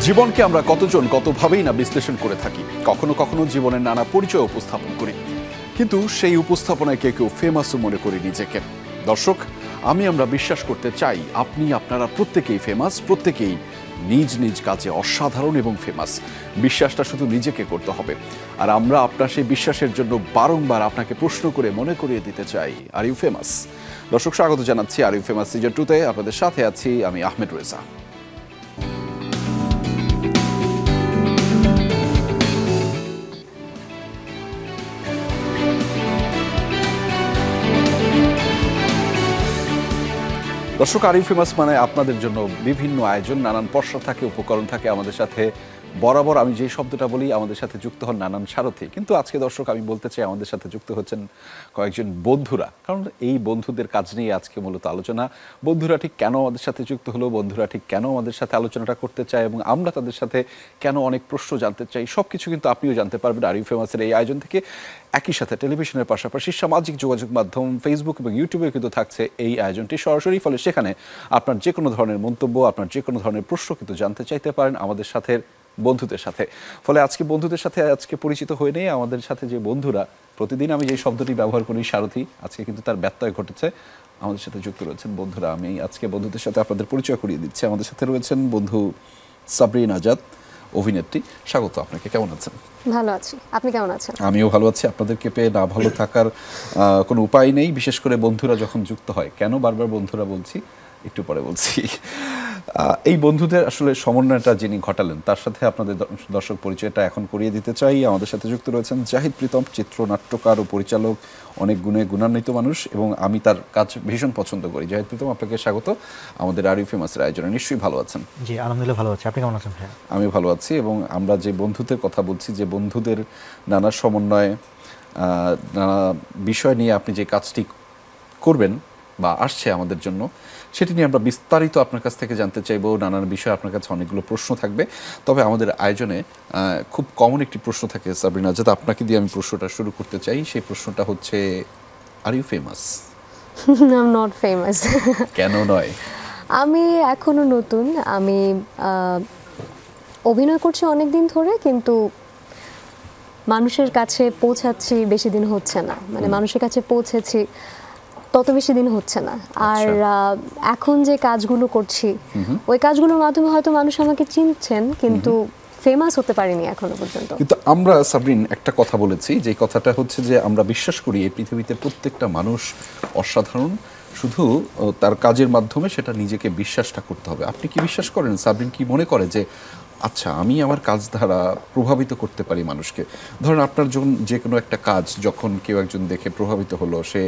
জীবনকে আমরা কতজন কতভাবেই না বিশ্লেষণ করে থাকি, কখনো কখনো জীবনের নানা পরিচয় উপস্থাপন করি, কিন্তু সেই উপস্থাপনায় কেউ ফেমাসও মনে করি নিজেকে। দর্শক, আমরা বিশ্বাস করতে চাই আপনারা প্রত্যেকেই ফেমাস, প্রত্যেকেই নিজ নিজ কাজে অসাধারণ এবং ফেমাস। বিশ্বাসটা শুধু নিজেকে করতে হবে, আর আমরা আপনার সেই বিশ্বাসের জন্য বারংবার আপনাকে প্রশ্ন করে মনে করিয়ে দিতে চাই, আর ইউ ফেমাস। দর্শক, স্বাগত জানাচ্ছি আর ইউ ফেমাস সিজন 2-তে। আপনাদের সাথে আছি আমি আহমেদ রেজা। দর্শক, আর ইউ ফেমাস মানে আপনাদের জন্য বিভিন্ন আয়োজন, নানান পর্ষা থাকে, উপকরণ থাকে। আমাদের সাথে বরাবর আমি যে শব্দটা বলি, আমাদের সাথে যুক্ত হন নানান সারথি। কিন্তু আজকে দর্শক, আমি বলতে চাই আমাদের সাথে যুক্ত হচ্ছেন কয়েকজন বন্ধুরা, কারণ এই বন্ধুদের কাজ নিয়ে আজকে মূলত আলোচনা। বন্ধুরা ঠিক কেন আমাদের সাথে যুক্ত হলো, বন্ধুরা ঠিক কেন আমাদের সাথে আলোচনাটা করতে চায়, এবং আমরা তাদের সাথে কেন অনেক প্রশ্ন জানতে চাই, সব কিছু কিন্তু আপনিও জানতে পারবেন আর ইউ ফেমাসের এই আয়োজন থেকে। একই সাথে টেলিভিশনের পাশাপাশি সামাজিক যোগাযোগ মাধ্যম ফেসবুক এবং ইউটিউবে কিন্তু থাকছে এই আয়োজনটি সরাসরি। ফলে সেখানে আপনার যে কোনো ধরনের মন্তব্য, আপনার যে কোনো ধরনের প্রশ্ন কিন্তু জানতে চাইতে পারেন আমাদের সাথে বন্ধুদের সাথে। ফলে আজকে বন্ধুদের সাথে পরিচিত হয়ে নেই। আমাদের সাথে যে বন্ধুরা, প্রতিদিন আমি যে শব্দটি ব্যবহার করি সারথি, আজকে কিন্তু তার ব্যত্যয় ঘটেছে। আমাদের সাথে যুক্ত রয়েছেন বন্ধুরা। আমি আজকে বন্ধুদের সাথে আপনাদের পরিচয় করিয়ে দিচ্ছি। আমাদের সাথে রয়েছেন বন্ধু সাবরিন আজাদ, অভিনেত্রী। স্বাগত আপনাকে। কেমন আছেন? ভালো আছি, আপনি কেমন আছেন? আমিও ভালো আছি। আপনাদেরকে পেয়ে না ভালো থাকার কোনো উপায় নেই, বিশেষ করে বন্ধুরা যখন যুক্ত হয়। কেন বারবার বন্ধুরা বলছি, একটু পরে বলছি। এই বন্ধুদের আসলে সমন্বয়টা যিনি ঘটালেন, তার সাথে আপনাদের দর্শক পরিচয়টা এখন করিয়ে দিতে চাই। আমাদের সাথে যুক্ত রয়েছেন জাহিদ প্রীতম, চিত্রনাট্যকার ও পরিচালক, অনেক গুণে গুণান্বিত মানুষ, এবং আমি তার কাজ ভীষণ পছন্দ করি। জাহিদ প্রীতম, আপনাকে স্বাগত আমাদের আর ইউ ফেমাসের আয়োজনে। নিশ্চয়ই ভালো আছেন? জি, আলহামদুলিল্লাহ ভালো আছি। আপনি কেমন আছেন ভাইয়া? আমি ভালো আছি। এবং আমরা যে বন্ধুদের কথা বলছি, যে বন্ধুদের নানা সমন্বয়ে নানা বিষয় নিয়ে আপনি যে কাজটি করবেন বা আসছে আমাদের জন্য, সেটি নিয়ে আমরা বিস্তারিত আপনার কাছ থেকে জানতে চাইবো। নানান বিষয়ে আপনার কাছে অনেকগুলো প্রশ্ন থাকবে। তবে আমাদের আয়োজনে খুব কমন একটি প্রশ্ন থাকে সাবরিন আজাদ, আপনাকে দিয়ে আমি প্রশ্নটা শুরু করতে চাই। সেই প্রশ্নটা হচ্ছে, are you famous? I am not famous. কেন নয়? আমি এখনো নতুন। আমি অভিনয় করছি অনেক দিন ধরে, কিন্তু মানুষের কাছে পৌঁছাচ্ছি বেশি দিন হচ্ছে না। মানে মানুষের কাছে পৌঁছেছি তত বেশি দিন হচ্ছে না। আর এখন যে কাজগুলো করছি, ওই কাজগুলোর মাধ্যমে হয়তো মানুষ আমাকে চিনছেন, কিন্তু ফেমাস হতে পারিনি এখনো পর্যন্ত। কিন্তু আমরা সাবরিন একটা কথা বলেছি, যে কথাটা হচ্ছে যে আমরা বিশ্বাস করি এই পৃথিবীতে প্রত্যেকটা মানুষ অসাধারণ, শুধু তার কাজের মাধ্যমে সেটা নিজেকে বিশ্বাসটা করতে হবে। আপনি কি বিশ্বাস করেন? সাবরিন কি মনে করে যে আচ্ছা, আমি আমার কাজ দ্বারা প্রভাবিত করতে পারি মানুষকে? ধরেন আপনার যে কোনো একটা কাজ যখন কেউ একজন দেখে প্রভাবিত হলো, সে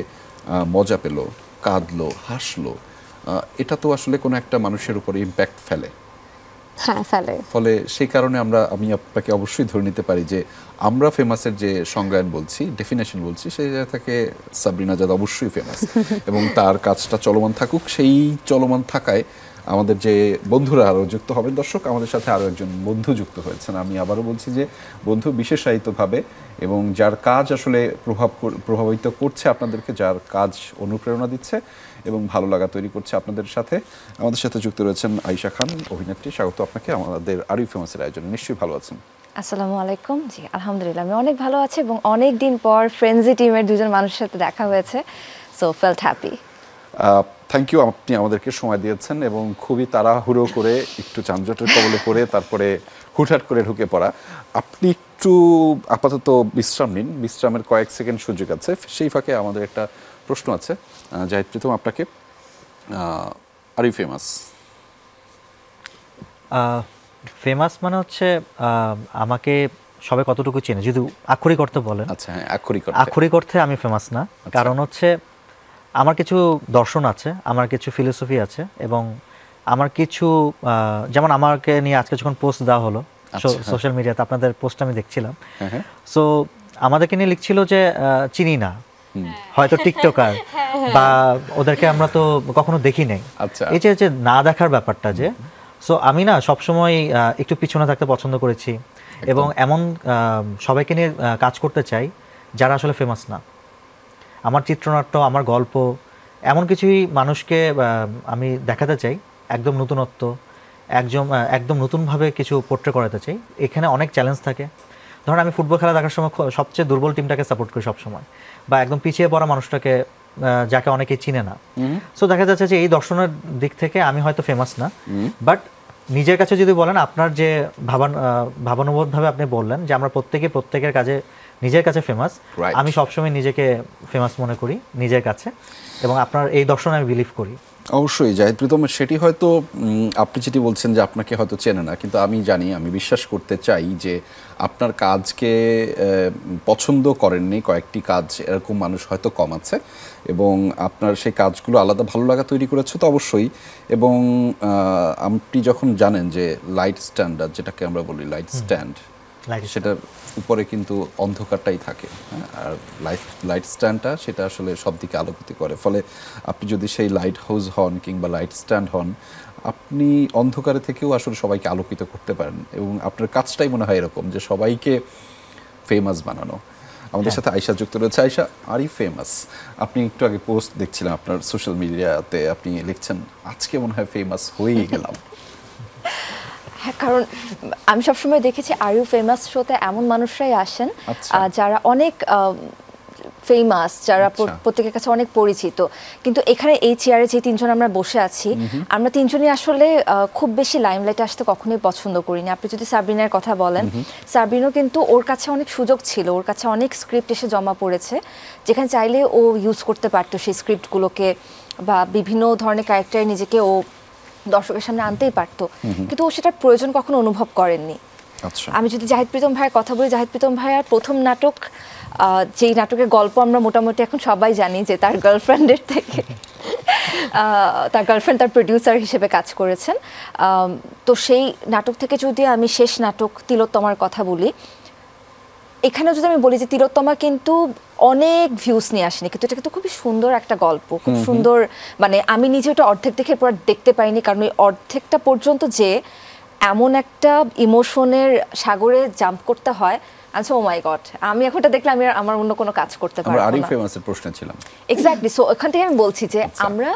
মজা পেল, কাঁদলো, হাসলো, এটা তো আসলে কোনো একটা মানুষের উপরে ইম্প্যাক্ট ফেলে। হ্যাঁ, ফেলে। ফলে সেই কারণে আমি আপনাকে অবশ্যই ধরে নিতে পারি যে আমরা ফেমাসের যে সংজ্ঞায়ন বলছি, ডেফিনেশন বলছি, সেই জায়গা থেকে সাবরিন আজাদ অবশ্যই ফেমাস। এবং তার কাজটা চলমান থাকুক। সেই চলমান থাকায় আমাদের যে বন্ধুরা আরও যুক্ত হবেন। দর্শক, আমাদের সাথে আরও একজন বন্ধু যুক্ত হয়েছেন। আমি আবারও বলছি যে বন্ধু বিশেষায়িতভাবে, এবং যার কাজ আসলে প্রভাবিত করছে আপনাদেরকে, যার কাজ অনুপ্রেরণা দিচ্ছে এবং ভালো লাগা তৈরি করছে আপনাদের সাথে। আমাদের সাথে যুক্ত রয়েছেন আয়েশা খান, অভিনেত্রী। স্বাগত আপনাকে আমাদের আর ইউ ফেমাসের আয়োজনে। নিশ্চয়ই ভালো আছেন? আসসালামু আলাইকুম। জি, আলহামদুলিল্লাহ আমি অনেক ভালো আছি, এবং অনেক দিন পর ফ্রেন্ডজি টিমের দুজন মানুষের সাথে দেখা হয়েছে, so felt happy. Thank you, আপনি আমাদেরকে সময় দিয়েছেন, এবং খুবই তাড়াহুড়ো করে, একটু যানজটের কবলে পড়ে তারপরে হুটহাট করে ঢুকে পড়া। আপনি একটু আপাতত বিশ্রাম নিন, বিশ্রামের কয়েক সেকেন্ড সুযোগ আছে। সেই ফাঁকে আমাদের একটা প্রশ্ন আছে জাহিদ প্রীতম আপনাকে। আর ইউ ফেমাস? ফেমাস মানে হচ্ছে আমাকে সবাই কতটুকু চেনে, যদি আক্ষরিক অর্থে বলেন। আচ্ছা, হ্যাঁ, আক্ষরিক অর্থে আমি ফেমাস না। কারণ হচ্ছে আমার কিছু দর্শন আছে, আমার কিছু ফিলোসফি আছে, এবং আমার কিছু যেমন আমাকে নিয়ে আজকে যখন পোস্ট দেওয়া হলো সোশ্যাল মিডিয়াতে, আপনাদের পোস্ট আমি দেখছিলাম, সো আমাদেরকে নিয়ে লিখছিল যে চিনি না, হয়তো টিকটকার, বা ওদেরকে আমরা তো কখনো দেখি নাই। এই যে না দেখার ব্যাপারটা, যে সো আমি না সবসময় একটু পিছনে থাকতে পছন্দ করেছি, এবং এমন সবাইকে নিয়ে কাজ করতে চাই যারা আসলে ফেমাস না। আমার চিত্রনাট্য, আমার গল্প, এমন কিছুই মানুষকে আমি দেখাতে চাই, একদম নতুনত্ব, একদম নতুনভাবে কিছু পোর্ট্রে করাতে চাই, এখানে অনেক চ্যালেঞ্জ থাকে। ধরুন আমি ফুটবল খেলা দেখার সময় সবচেয়ে দুর্বল টিমটাকে সাপোর্ট করি সবসময়, বা একদম পিছিয়ে পড়া মানুষটাকে যাকে অনেকেই চিনে না। সো দেখা যাচ্ছে যে এই দর্শনের দিক থেকে আমি হয়তো ফেমাস না, বাট নিজের কাছে যদি বলেন, আপনার যে ভাবানুবোধভাবে আপনি বললেন যে আমরা প্রত্যেকের কাজে নিজের কাছে ফেমাস, আমি সবসময় নিজেকে ফেমাস মনে করি নিজের কাছে, এবং আপনার এই দর্শনে আমি বিলিভ করি। অবশ্যই জাহিদ প্রীতম, সেটি হয়তো আপনি যেটি বলছেন যে আপনাকে হয়তো চেনে না, কিন্তু আমি জানি, আমি বিশ্বাস করতে চাই যে আপনার কাজকে পছন্দ করেননি কয়েকটি কাজ, এরকম মানুষ হয়তো কম আছে, এবং আপনার সেই কাজগুলো আলাদা ভালো লাগা তৈরি করেছে তো অবশ্যই। এবং আপনি যখন জানেন যে লাইট স্ট্যান্ডার্ড, যেটাকে আমরা বলি লাইট স্ট্যান্ড, সেটার উপরে কিন্তু অন্ধকারটাই থাকে, হ্যাঁ, আর লাইট স্ট্যান্ডটা সেটা আসলে সব দিকে আলোকিত করে। ফলে আপনি যদি সেই লাইট হাউস হন কিংবা লাইট স্ট্যান্ড হন, আপনি অন্ধকারে থেকেও আসলে সবাইকে আলোকিত করতে পারেন, এবং আপনার কাজটাই মনে হয় এরকম যে সবাইকে ফেমাস বানানো। আমাদের সাথে আয়শা যুক্ত রয়েছে। Ayesha, are you famous? আপনি একটু আগে পোস্ট দেখছিলাম আপনার সোশ্যাল মিডিয়াতে, আপনি লিখছেন আজকে মনে হয় ফেমাস হয়েই গেলাম। হ্যাঁ, কারণ আমি সবসময় দেখেছি আর ইউ ফেমাস শোতে এমন মানুষরাই আসেন যারা অনেক ফেমাস, যারা প্রত্যেকের কাছে অনেক পরিচিত, কিন্তু এখানে এই চেয়ারে যে তিনজন আমরা বসে আছি, আমরা তিনজনই আসলে খুব বেশি লাইমলাইটে আসতে কখনোই পছন্দ করিনি। আপনি যদি সাবরিনার কথা বলেন, সাবরিনও কিন্তু ওর কাছে অনেক সুযোগ ছিল, ওর কাছে অনেক স্ক্রিপ্ট এসে জমা পড়েছে, যেখানে চাইলে ও ইউজ করতে পারতো সেই স্ক্রিপ্টগুলোকে, বা বিভিন্ন ধরনের ক্যারেক্টারে নিজেকে ও দর্শকের সামনে আনতেই পারতো, কিন্তু ও সেটার প্রয়োজন কখনো অনুভব করেননি। আমি যদি জাহিদ প্রীতম ভাইয়ের কথা বলি, জাহিদ প্রীতম ভাইয়ার প্রথম নাটক, যেই নাটকের গল্প আমরা মোটামুটি এখন সবাই জানি যে তার গার্লফ্রেন্ডের থেকে তার গার্লফ্রেন্ড তার প্রডিউসার হিসেবে কাজ করেছেন, তো সেই নাটক থেকে যদি আমি শেষ নাটক তিলোত্তমার কথা বলি, এখানেও যদি আমি বলি যে তিলোত্তমা কিন্তু অনেক ভিউজ নিয়ে আসেনি, কিন্তু এটা কিন্তু খুবই সুন্দর একটা গল্প, খুব সুন্দর, মানে আমি নিজে ওটা অর্ধেক দেখে পর দেখতে পারিনি, কারণ ওই অর্ধেকটা পর্যন্ত যে এমন একটা ইমোশনের সাগরে জাম্প করতে হয়, আচ্ছা ও মাই গড, আমি এখন এটা দেখলে আমি আমার অন্য কোনো কাজ করতে পারবো না। আর ইউ ফেমাসের প্রশ্ন ছিলাম এক্স্যাক্টলি, সো ওখান থেকে আমি বলছি যে আমরা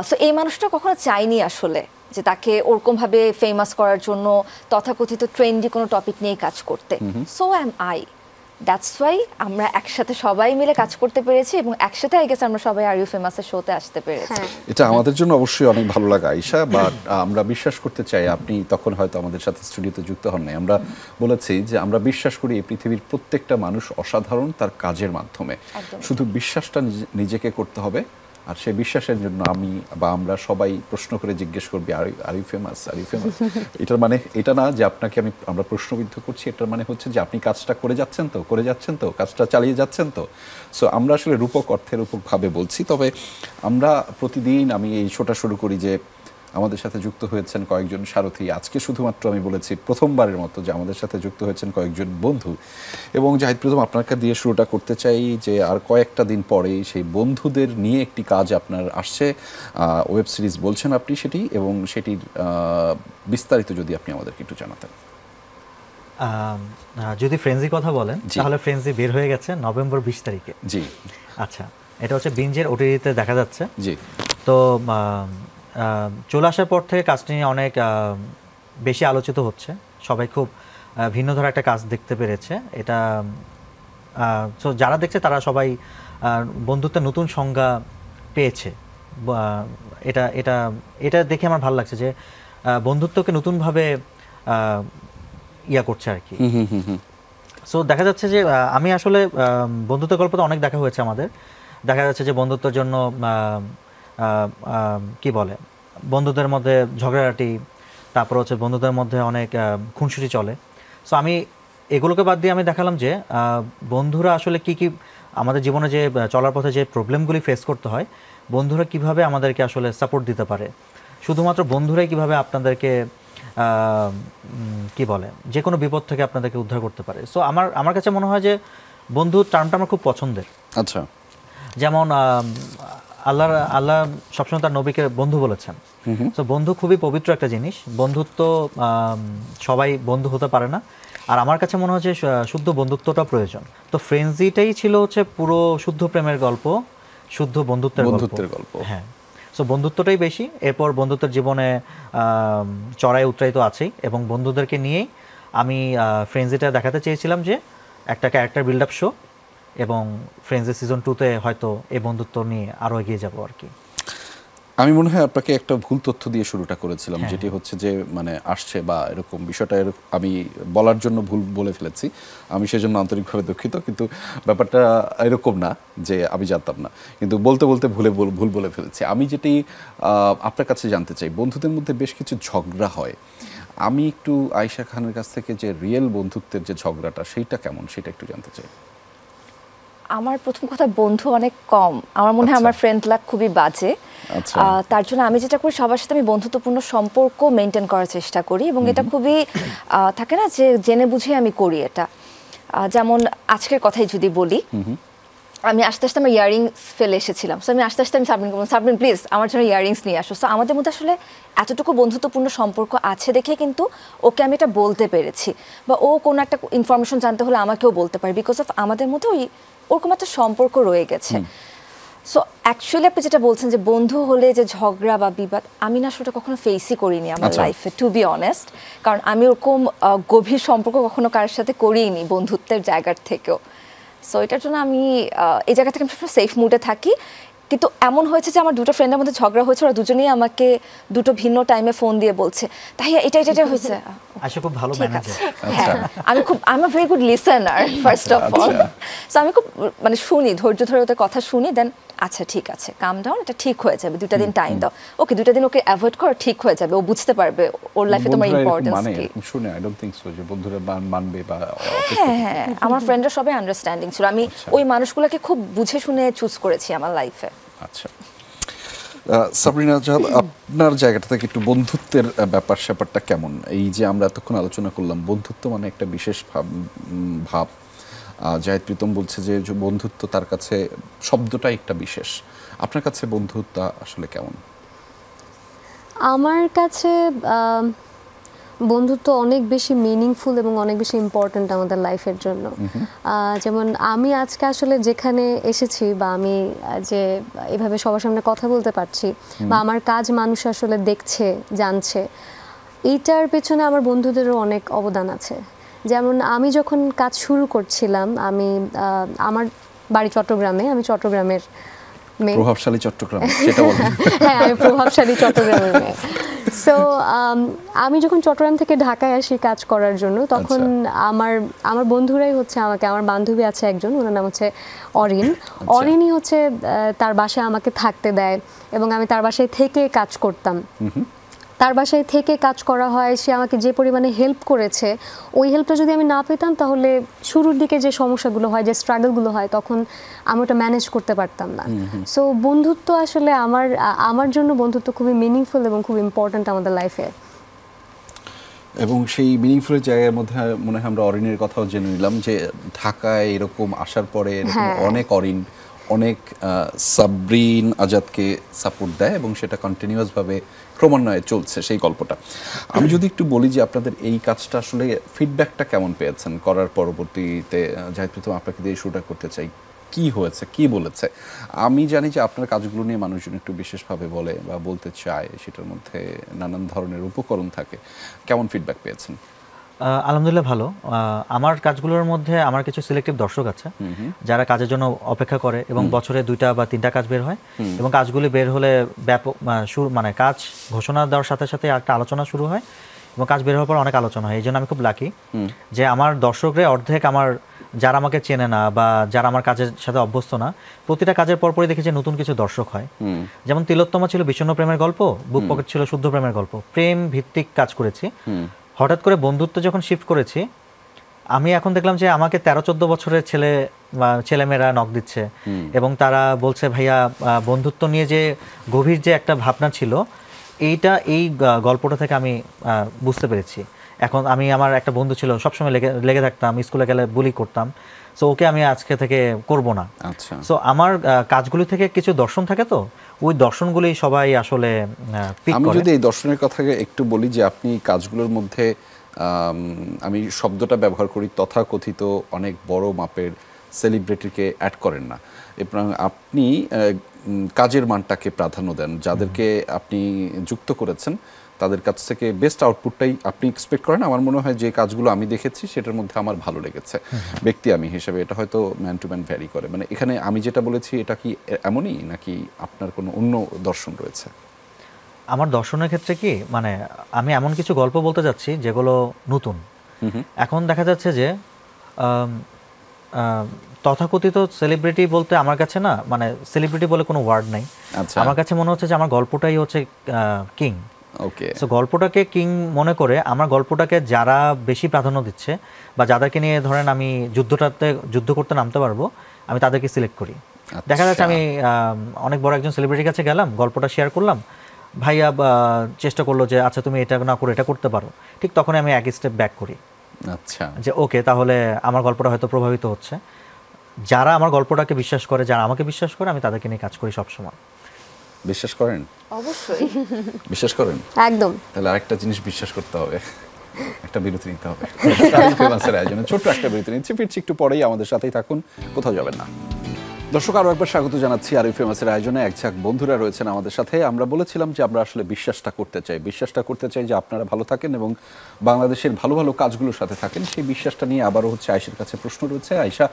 সো এই মানুষটা কখনো চাইনি আসলে যে তাকে ওরকমভাবে ফেমাস করার জন্য তথাকথিত ট্রেন্ডি কোনো টপিক নিয়ে কাজ করতে। So am I, that's why আমরা একসাথে সবাই মিলে কাজ করতে পেরেছি, এবং একসাথে আই গেস আমরা সবাই আর ইউ ফেমাসের শোতে আসতে পেরেছি। এটা আমাদের জন্য অবশ্যই অনেক ভালো লাগা আয়শা, বাট আমরা বিশ্বাস করতে চাই আপনি তখন হয়তো আমাদের সাথে স্টুডিওতে যুক্ত হন নাই। আমরা বলেছি যে আমরা বিশ্বাস করি এই পৃথিবীর প্রত্যেকটা মানুষ অসাধারণ তার কাজের মাধ্যমে, শুধু বিশ্বাসটা নিজেকে করতে হবে, আর সেই বিশ্বাসের জন্য আমি বা আমরা সবাই প্রশ্ন করে জিজ্ঞেস করবি are you famous, are you famous. এটার মানে এটা না যে আপনাকে আমরা প্রশ্নবিদ্ধ করছি, এটার মানে হচ্ছে যে আপনি কাজটা করে যাচ্ছেন তো কাজটা চালিয়ে যাচ্ছেন তো। সো আমরা আসলে রূপক অর্থে রূপকভাবে বলছি। তবে আমরা প্রতিদিন, আমি এই শোটা শুরু করি যে আমাদের সাথে যুক্ত হয়েছেন কয়েকজন সারথী, আজকে শুধুমাত্র আমি বলেছি প্রথমবারের মতো যে আমাদের সাথে যুক্ত হয়েছেন কয়েকজন বন্ধু, এবং জাহিদ প্রীতম আপনাকে দিয়ে শুরুটা করতে চাই যে আর কয়েকটা দিন পরেই সেই বন্ধুদের নিয়ে একটি কাজ আপনার আসছে, ওয়েব সিরিজ বলছেন আপনি সেটি, এবং সেটির বিস্তারিত যদি আপনি আমাদেরকে একটু জানাতেন। যদি ফ্রেন্ডজি কথা বলেন তাহলে ফ্রেন্ডজি বের হয়ে গেছে নভেম্বর 20 তারিখে। জি, আচ্ছা, এটা হচ্ছে বিঞ্জের ওটিটিতে দেখা যাচ্ছে। জি, তো চলে আসার পর থেকে কাজটি নিয়ে অনেক বেশি আলোচিত হচ্ছে, সবাই খুব ভিন্ন ধরনের একটা কাজ দেখতে পেরেছে। এটা তো যারা দেখছে তারা সবাই বন্ধুত্বের নতুন সংজ্ঞা পেয়েছে। এটা এটা এটা দেখে আমার ভালো লাগছে যে বন্ধুত্বকে নতুনভাবে ইয়া করছে আর কি। সো দেখা যাচ্ছে যে আমি আসলে বন্ধুত্বের গল্প তো অনেক দেখা হয়েছে আমাদের, দেখা যাচ্ছে যে বন্ধুত্বের জন্য কি বলে, বন্ধুদের মধ্যে ঝগড়াঝাটি, তারপর হচ্ছে বন্ধুদের মধ্যে অনেক খুনসুটি চলে। সো আমি এগুলোকে বাদ দিয়ে আমি দেখালাম যে বন্ধুরা আসলে কি কি আমাদের জীবনে যে চলার পথে যে প্রবলেমগুলি ফেস করতে হয়, বন্ধুরা কিভাবে আমাদেরকে আসলে সাপোর্ট দিতে পারে, শুধুমাত্র বন্ধুরাই কিভাবে আপনাদেরকে কি বলে যে কোনো বিপদ থেকে আপনাদেরকে উদ্ধার করতে পারে। সো আমার কাছে মনে হয় যে বন্ধু টার্মটা আমার খুব পছন্দের। আচ্ছা, যেমন আল্লাহ সবসময় তার নবীকে বন্ধু বলেছেন। তো বন্ধু খুবই পবিত্র একটা জিনিস, বন্ধুত্ব সবাই বন্ধু হতে পারে না, আর আমার কাছে মনে হচ্ছে শুদ্ধ বন্ধুত্বটা প্রয়োজন। তো ফ্রেন্ডজিটাই ছিল হচ্ছে পুরো শুদ্ধ প্রেমের গল্প, শুদ্ধ বন্ধুত্বের গল্প। গল্প। হ্যাঁ, সো সো বন্ধুত্বটাই বেশি, এরপর বন্ধুত্বের জীবনে চড়াই উতরাই তো আছেই, এবং বন্ধুদেরকে নিয়েই আমি ফ্রেন্ডসিটা দেখাতে চেয়েছিলাম যে একটা ক্যারেক্টার বিল্ড আপ শো, এবং ফ্রেন্ডসের সিজন 2-তে হয়তো এই বন্ধুত্ব নিয়ে আরও এগিয়ে যাবো আর কি। আমি মনে হয় আপনাকে একটা ভুল তথ্য দিয়ে শুরুটা করেছিলাম, যেটি হচ্ছে যে মানে আসছে বা এরকম বিষয়টা আমি বলার জন্য ভুল বলে ফেলেছি, আমি সেজন্য আন্তরিকভাবে দুঃখিত। কিন্তু ব্যাপারটা এরকম না যে আমি জানতাম না, কিন্তু বলতে বলতে ভুল বলে ফেলেছি। আমি যেটি আপনার কাছে জানতে চাই, বন্ধুদের মধ্যে বেশ কিছু ঝগড়া হয়, আমি একটু আয়েশা খানের কাছ থেকে যে রিয়েল বন্ধুত্বের যে ঝগড়াটা সেইটা কেমন সেটা একটু জানতে চাই। আমার প্রথম কথা, বন্ধু অনেক কম, আমার মনে হয় আমার ফ্রেন্ড লাক খুবই বাজে। তার জন্য আমি যেটা করি, সবার সাথে আমি বন্ধুত্বপূর্ণ সম্পর্ক মেনটেন করার চেষ্টা করি, এবং এটা খুবই থাকে না যে জেনে বুঝে আমি করি এটা। যেমন আজকের কথাই যদি বলি, আমি আস্তে আস্তে আমার ইয়ারিংস ফেলে এসেছিলাম, সো আমি আস্তে আস্তে আমি সাবরিনকে বললাম, সাবরিন প্লিজ আমার জন্য ইয়ারিংস নিয়ে আসো। সো আমাদের মধ্যে আসলে এতটুকু বন্ধুত্বপূর্ণ সম্পর্ক আছে দেখে কিন্তু ওকে আমি এটা বলতে পেরেছি, বা ও কোনো একটা ইনফরমেশন জানতে হলে আমাকেও বলতে পারে, বিকজ অফ আমাদের মধ্যে ওরকম একটা সম্পর্ক রয়ে গেছে। সো অ্যাকচুয়ালি আপনি যেটা বলছেন যে বন্ধু হলে যে ঝগড়া বা বিবাদ, আমি না সেটা কখনো ফেসই করিনি আমার লাইফে, টু বি অনেস্ট। কারণ আমি ওরকম গভীর সম্পর্ক কখনো কারোর সাথে করিনি বন্ধুত্বের জায়গার থেকেও। সো এটার জন্য আমি এই জায়গা থেকে সেফ মুডে থাকি। কিন্তু এমন হয়েছে যে আমার দুটো ফ্রেন্ডের মধ্যে ঝগড়া হয়েছে, ওরা দুজনেই আমাকে দুটো ভিন্ন টাইমে ফোন দিয়ে বলছে, তাই এটা হয়েছে। আশা খুব ভালো ম্যানেজার। হ্যাঁ, আমি I am a very good listener first of all. So আমি খুব মানে শুনি, ধৈর্য ধরে ওদের কথা শুনি, দেন আচ্ছা ঠিক আছে, কাম ডাউন, এটা ঠিক হয়ে যাবে, 2টা দিন টাইম দাও, ওকে 2টা দিন ওকে অ্যাভয়েড করো, ঠিক হয়ে যাবে, ও বুঝতে পারবে ওর লাইফে তোমার ইম্পর্টেন্স কি। শুনে আই ডোন্ট থিংক সো যে বন্ধুরা মানবে বা হ্যাঁ, আমার ফ্রেন্ডরা সবাই আন্ডারস্ট্যান্ডিং ছিল, আমি ওই মানুষগুলোকে খুব বুঝে শুনে চুজ করেছি আমার লাইফে। আচ্ছা, সাবরিনা জাহাদ, আপনার জায়গাটা থেকে একটু বন্ধুত্বের ব্যাপারটা কেমন? এই যে আমরা এতক্ষণ আলোচনা করলাম, বন্ধুত্ব মানে একটা বিশেষ ভাব। জাহিদ প্রীতম বলছে যে বন্ধুত্ব তার কাছে শব্দটাই একটা বিশেষ। আপনার কাছে বন্ধুত্ব আসলে কেমন? আমার কাছে বন্ধুত্ব অনেক বেশি মিনিংফুল এবং অনেক বেশি ইম্পর্ট্যান্ট আমাদের লাইফের জন্য। যেমন আমি আজকে আসলে যেখানে এসেছি, বা আমি যে এভাবে সবার সামনে কথা বলতে পারছি, বা আমার কাজ মানুষ আসলে দেখছে, জানছে, এইটার পেছনে আমার বন্ধুদেরও অনেক অবদান আছে। যেমন আমি যখন কাজ শুরু করছিলাম, আমার বাড়ি চট্টগ্রামে, আমি চট্টগ্রামের মেয়ে। প্রভাবশালী চট্টগ্রাম, সেটা বলেন। হ্যাঁ, আমি প্রভাবশালী চট্টগ্রামের মেয়ে। সো আমি যখন চট্টগ্রাম থেকে ঢাকায় আসি কাজ করার জন্য, তখন আমার বন্ধুরাই হচ্ছে আমাকে, আমার বান্ধবী আছে একজন, ওনার নাম হচ্ছে অরিন। অরিনই হচ্ছে তার বাসায় আমাকে থাকতে দেয়, এবং আমি তার বাসায় থেকে কাজ করতাম। তার বাসায় থেকে কাজ করা হয়, সে আমাকে যে পরিমাণে হেল্প করেছে, ওই হেল্পটা যদি আমি না পেতাম, তাহলে শুরুর দিকে যে সমস্যাগুলো হয়, যে স্ট্রাগলগুলো হয়, তখন আমি ওটা ম্যানেজ করতে পারতাম না। সো বন্ধুত্ব আসলে আমার জন্য বন্ধুত্ব খুবই মিনিংফুল এবং খুব ইম্পর্ট্যান্ট আমাদের লাইফে। এবং সেই মিনিংফুলের জায়গার মধ্যে মনে হয় আমরা অরিনের কথাও জেনে নিলাম, যে ঢাকায় এরকম আসার পরে অনেক অরিন, অনেক সাবরিন আজাদকে সাপোর্ট দেয়, এবং সেটা কন্টিনিউয়াসভাবে ক্রমান্বয়ে চলছে সেই গল্পটা। আমি যদি একটু বলি যে আপনাদের এই কাজটা আসলে ফিডব্যাকটা কেমন পেয়েছেন করার পরবর্তীতে? জাহিদ প্রীতম, আপনাকে দিয়ে শুরুটা করতে চাই, কি হয়েছে, কি বলেছে? আমি জানি যে আপনার কাজগুলো নিয়ে মানুষজন একটু বিশেষভাবে বলে বা বলতে চায়, সেটার মধ্যে নানান ধরনের উপকরণ থাকে, কেমন ফিডব্যাক পেয়েছেন? আলহামদুলিল্লাহ ভালো। আমার কাজগুলোর মধ্যে আমার কিছু সিলেক্টিভ দর্শক আছে যারা কাজের জন্য অপেক্ষা করে, এবং বছরে 2টা বা 3টা কাজ বের হয়, এবং কাজগুলি বের হলে ব্যাপক মানে কাজ ঘোষণা দেওয়ার সাথে সাথে একটা আলোচনা শুরু হয়, এবং কাজ বের হওয়ার পর অনেক আলোচনা হয়। এই জন্য আমি খুব লাকি যে আমার দর্শকরা অর্ধেক আমার, যারা আমাকে চেনে না বা যারা আমার কাজের সাথে অভ্যস্ত না, প্রতিটা কাজের পরপরই দেখি যে নতুন কিছু দর্শক হয়। যেমন তিলোত্তমা ছিল বিষণ্ণ প্রেমের গল্প, বুক পকেট ছিল শুদ্ধ প্রেমের গল্প, প্রেম ভিত্তিক কাজ করেছি। হঠাৎ করে বন্ধুত্ব যখন শিফট করেছি, আমি এখন দেখলাম যে আমাকে 13-14 বছরের ছেলেমেয়েরা নক দিচ্ছে, এবং তারা বলছে ভাইয়া বন্ধুত্ব নিয়ে যে গভীর যে একটা ভাবনা ছিল, এই গল্পটা থেকে আমি বুঝতে পেরেছি। এখন আমার একটা বন্ধু ছিল, সবসময় লেগে থাকতাম, স্কুলে গেলে বুলি করতাম, সো ওকে আমি আজকে থেকে করব না। আচ্ছা, সো আমার কাজগুলি থেকে কিছু দর্শন থাকে, তো ওই দর্শনগুলি সবাই আসলে পিক করে। আমি যদি এই দর্শনের কথা একটু বলি, যে আপনি কাজগুলোর মধ্যে আমি শব্দটা ব্যবহার করি তথাকথিত অনেক বড় মাপের সেলিব্রিটিকে অ্যাড করেন না, এবং আপনি কাজের মানটাকে প্রাধান্য দেন। যাদেরকে আপনি যুক্ত করেছেন তাদের কাছ থেকে বেস্ট আউটপুটটাই আপনি এক্সপেক্ট করেন। আমার মনে হয় যে কাজগুলো আমি দেখেছি সেটার মধ্যে আমার ভালো লেগেছে ব্যক্তি আমি হিসেবে। এটা হয়তো ম্যান টু ম্যান ভ্যারি করে। মানে এখানে আমি যেটা বলেছি এটা কি এমনই, নাকি আপনার কোনো অন্য দর্শন রয়েছে? আমার দর্শনের ক্ষেত্রে কি, মানে আমি এমন কিছু গল্প বলতে যাচ্ছি যেগুলো নতুন। এখন দেখা যাচ্ছে যে তথাকথিত সেলিব্রিটি বলতে আমার কাছে না, মানে সেলিব্রিটি বলে কোনো ওয়ার্ড নাই। আমার কাছে মনে হচ্ছে যে আমার গল্পটাই হচ্ছে কিং। ওকে, সো গল্পটাকে কিং মনে করে আমার গল্পটাকে যারা বেশি প্রাধান্য দিচ্ছে বা যাদেরকে নিয়ে ধরেন আমি যুদ্ধ করতে নামতে পারবো, আমি তাদেরকে সিলেক্ট করি। দেখা যাচ্ছে আমি অনেক বড় একজন সেলিব্রিটির কাছে গেলাম, গল্পটা শেয়ার করলাম, ভাইয়া চেষ্টা করলো যে আচ্ছা তুমি এটা না করে এটা করতে পারো, ঠিক তখনই আমি এক স্টেপ ব্যাক করি। আচ্ছা, যে ওকে তাহলে আমার গল্পটা হয়তো প্রভাবিত হচ্ছে। যারা আমার গল্পটাকে বিশ্বাস করে, যারা আমাকে বিশ্বাস করে, আমি তাদেরকে নিয়ে কাজ করি সবসময়। বিশ্বাস করেন? অবশ্যই বিশ্বাস করেন একদম। তাহলে আরেকটা জিনিস বিশ্বাস করতে হবে, একটা বিরতি নিতে হবে। আরিফ ফেমাসের আয়োজনে ছোট্ট একটা বিরতি নিচ্ছি, ফিরছি একটু পরেই, আমাদের সাথেই থাকুন, কোথাও যাবেন না। দর্শক, আরও একবার স্বাগত জানাচ্ছি আরিফ ফেমাসের আয়োজনে। এক ঝাঁক বন্ধুরা রয়েছেন আমাদের সাথে। আমরা বলেছিলাম যে আমরা আসলে বিশ্বাসটা করতে চাই যে আপনারা ভালো থাকেন এবং বাংলাদেশের ভালো ভালো কাজগুলোর সাথে থাকেন। সেই বিশ্বাসটা নিয়ে আবারও হচ্ছে আয়েশার কাছে প্রশ্ন রয়েছে। আয়েশা,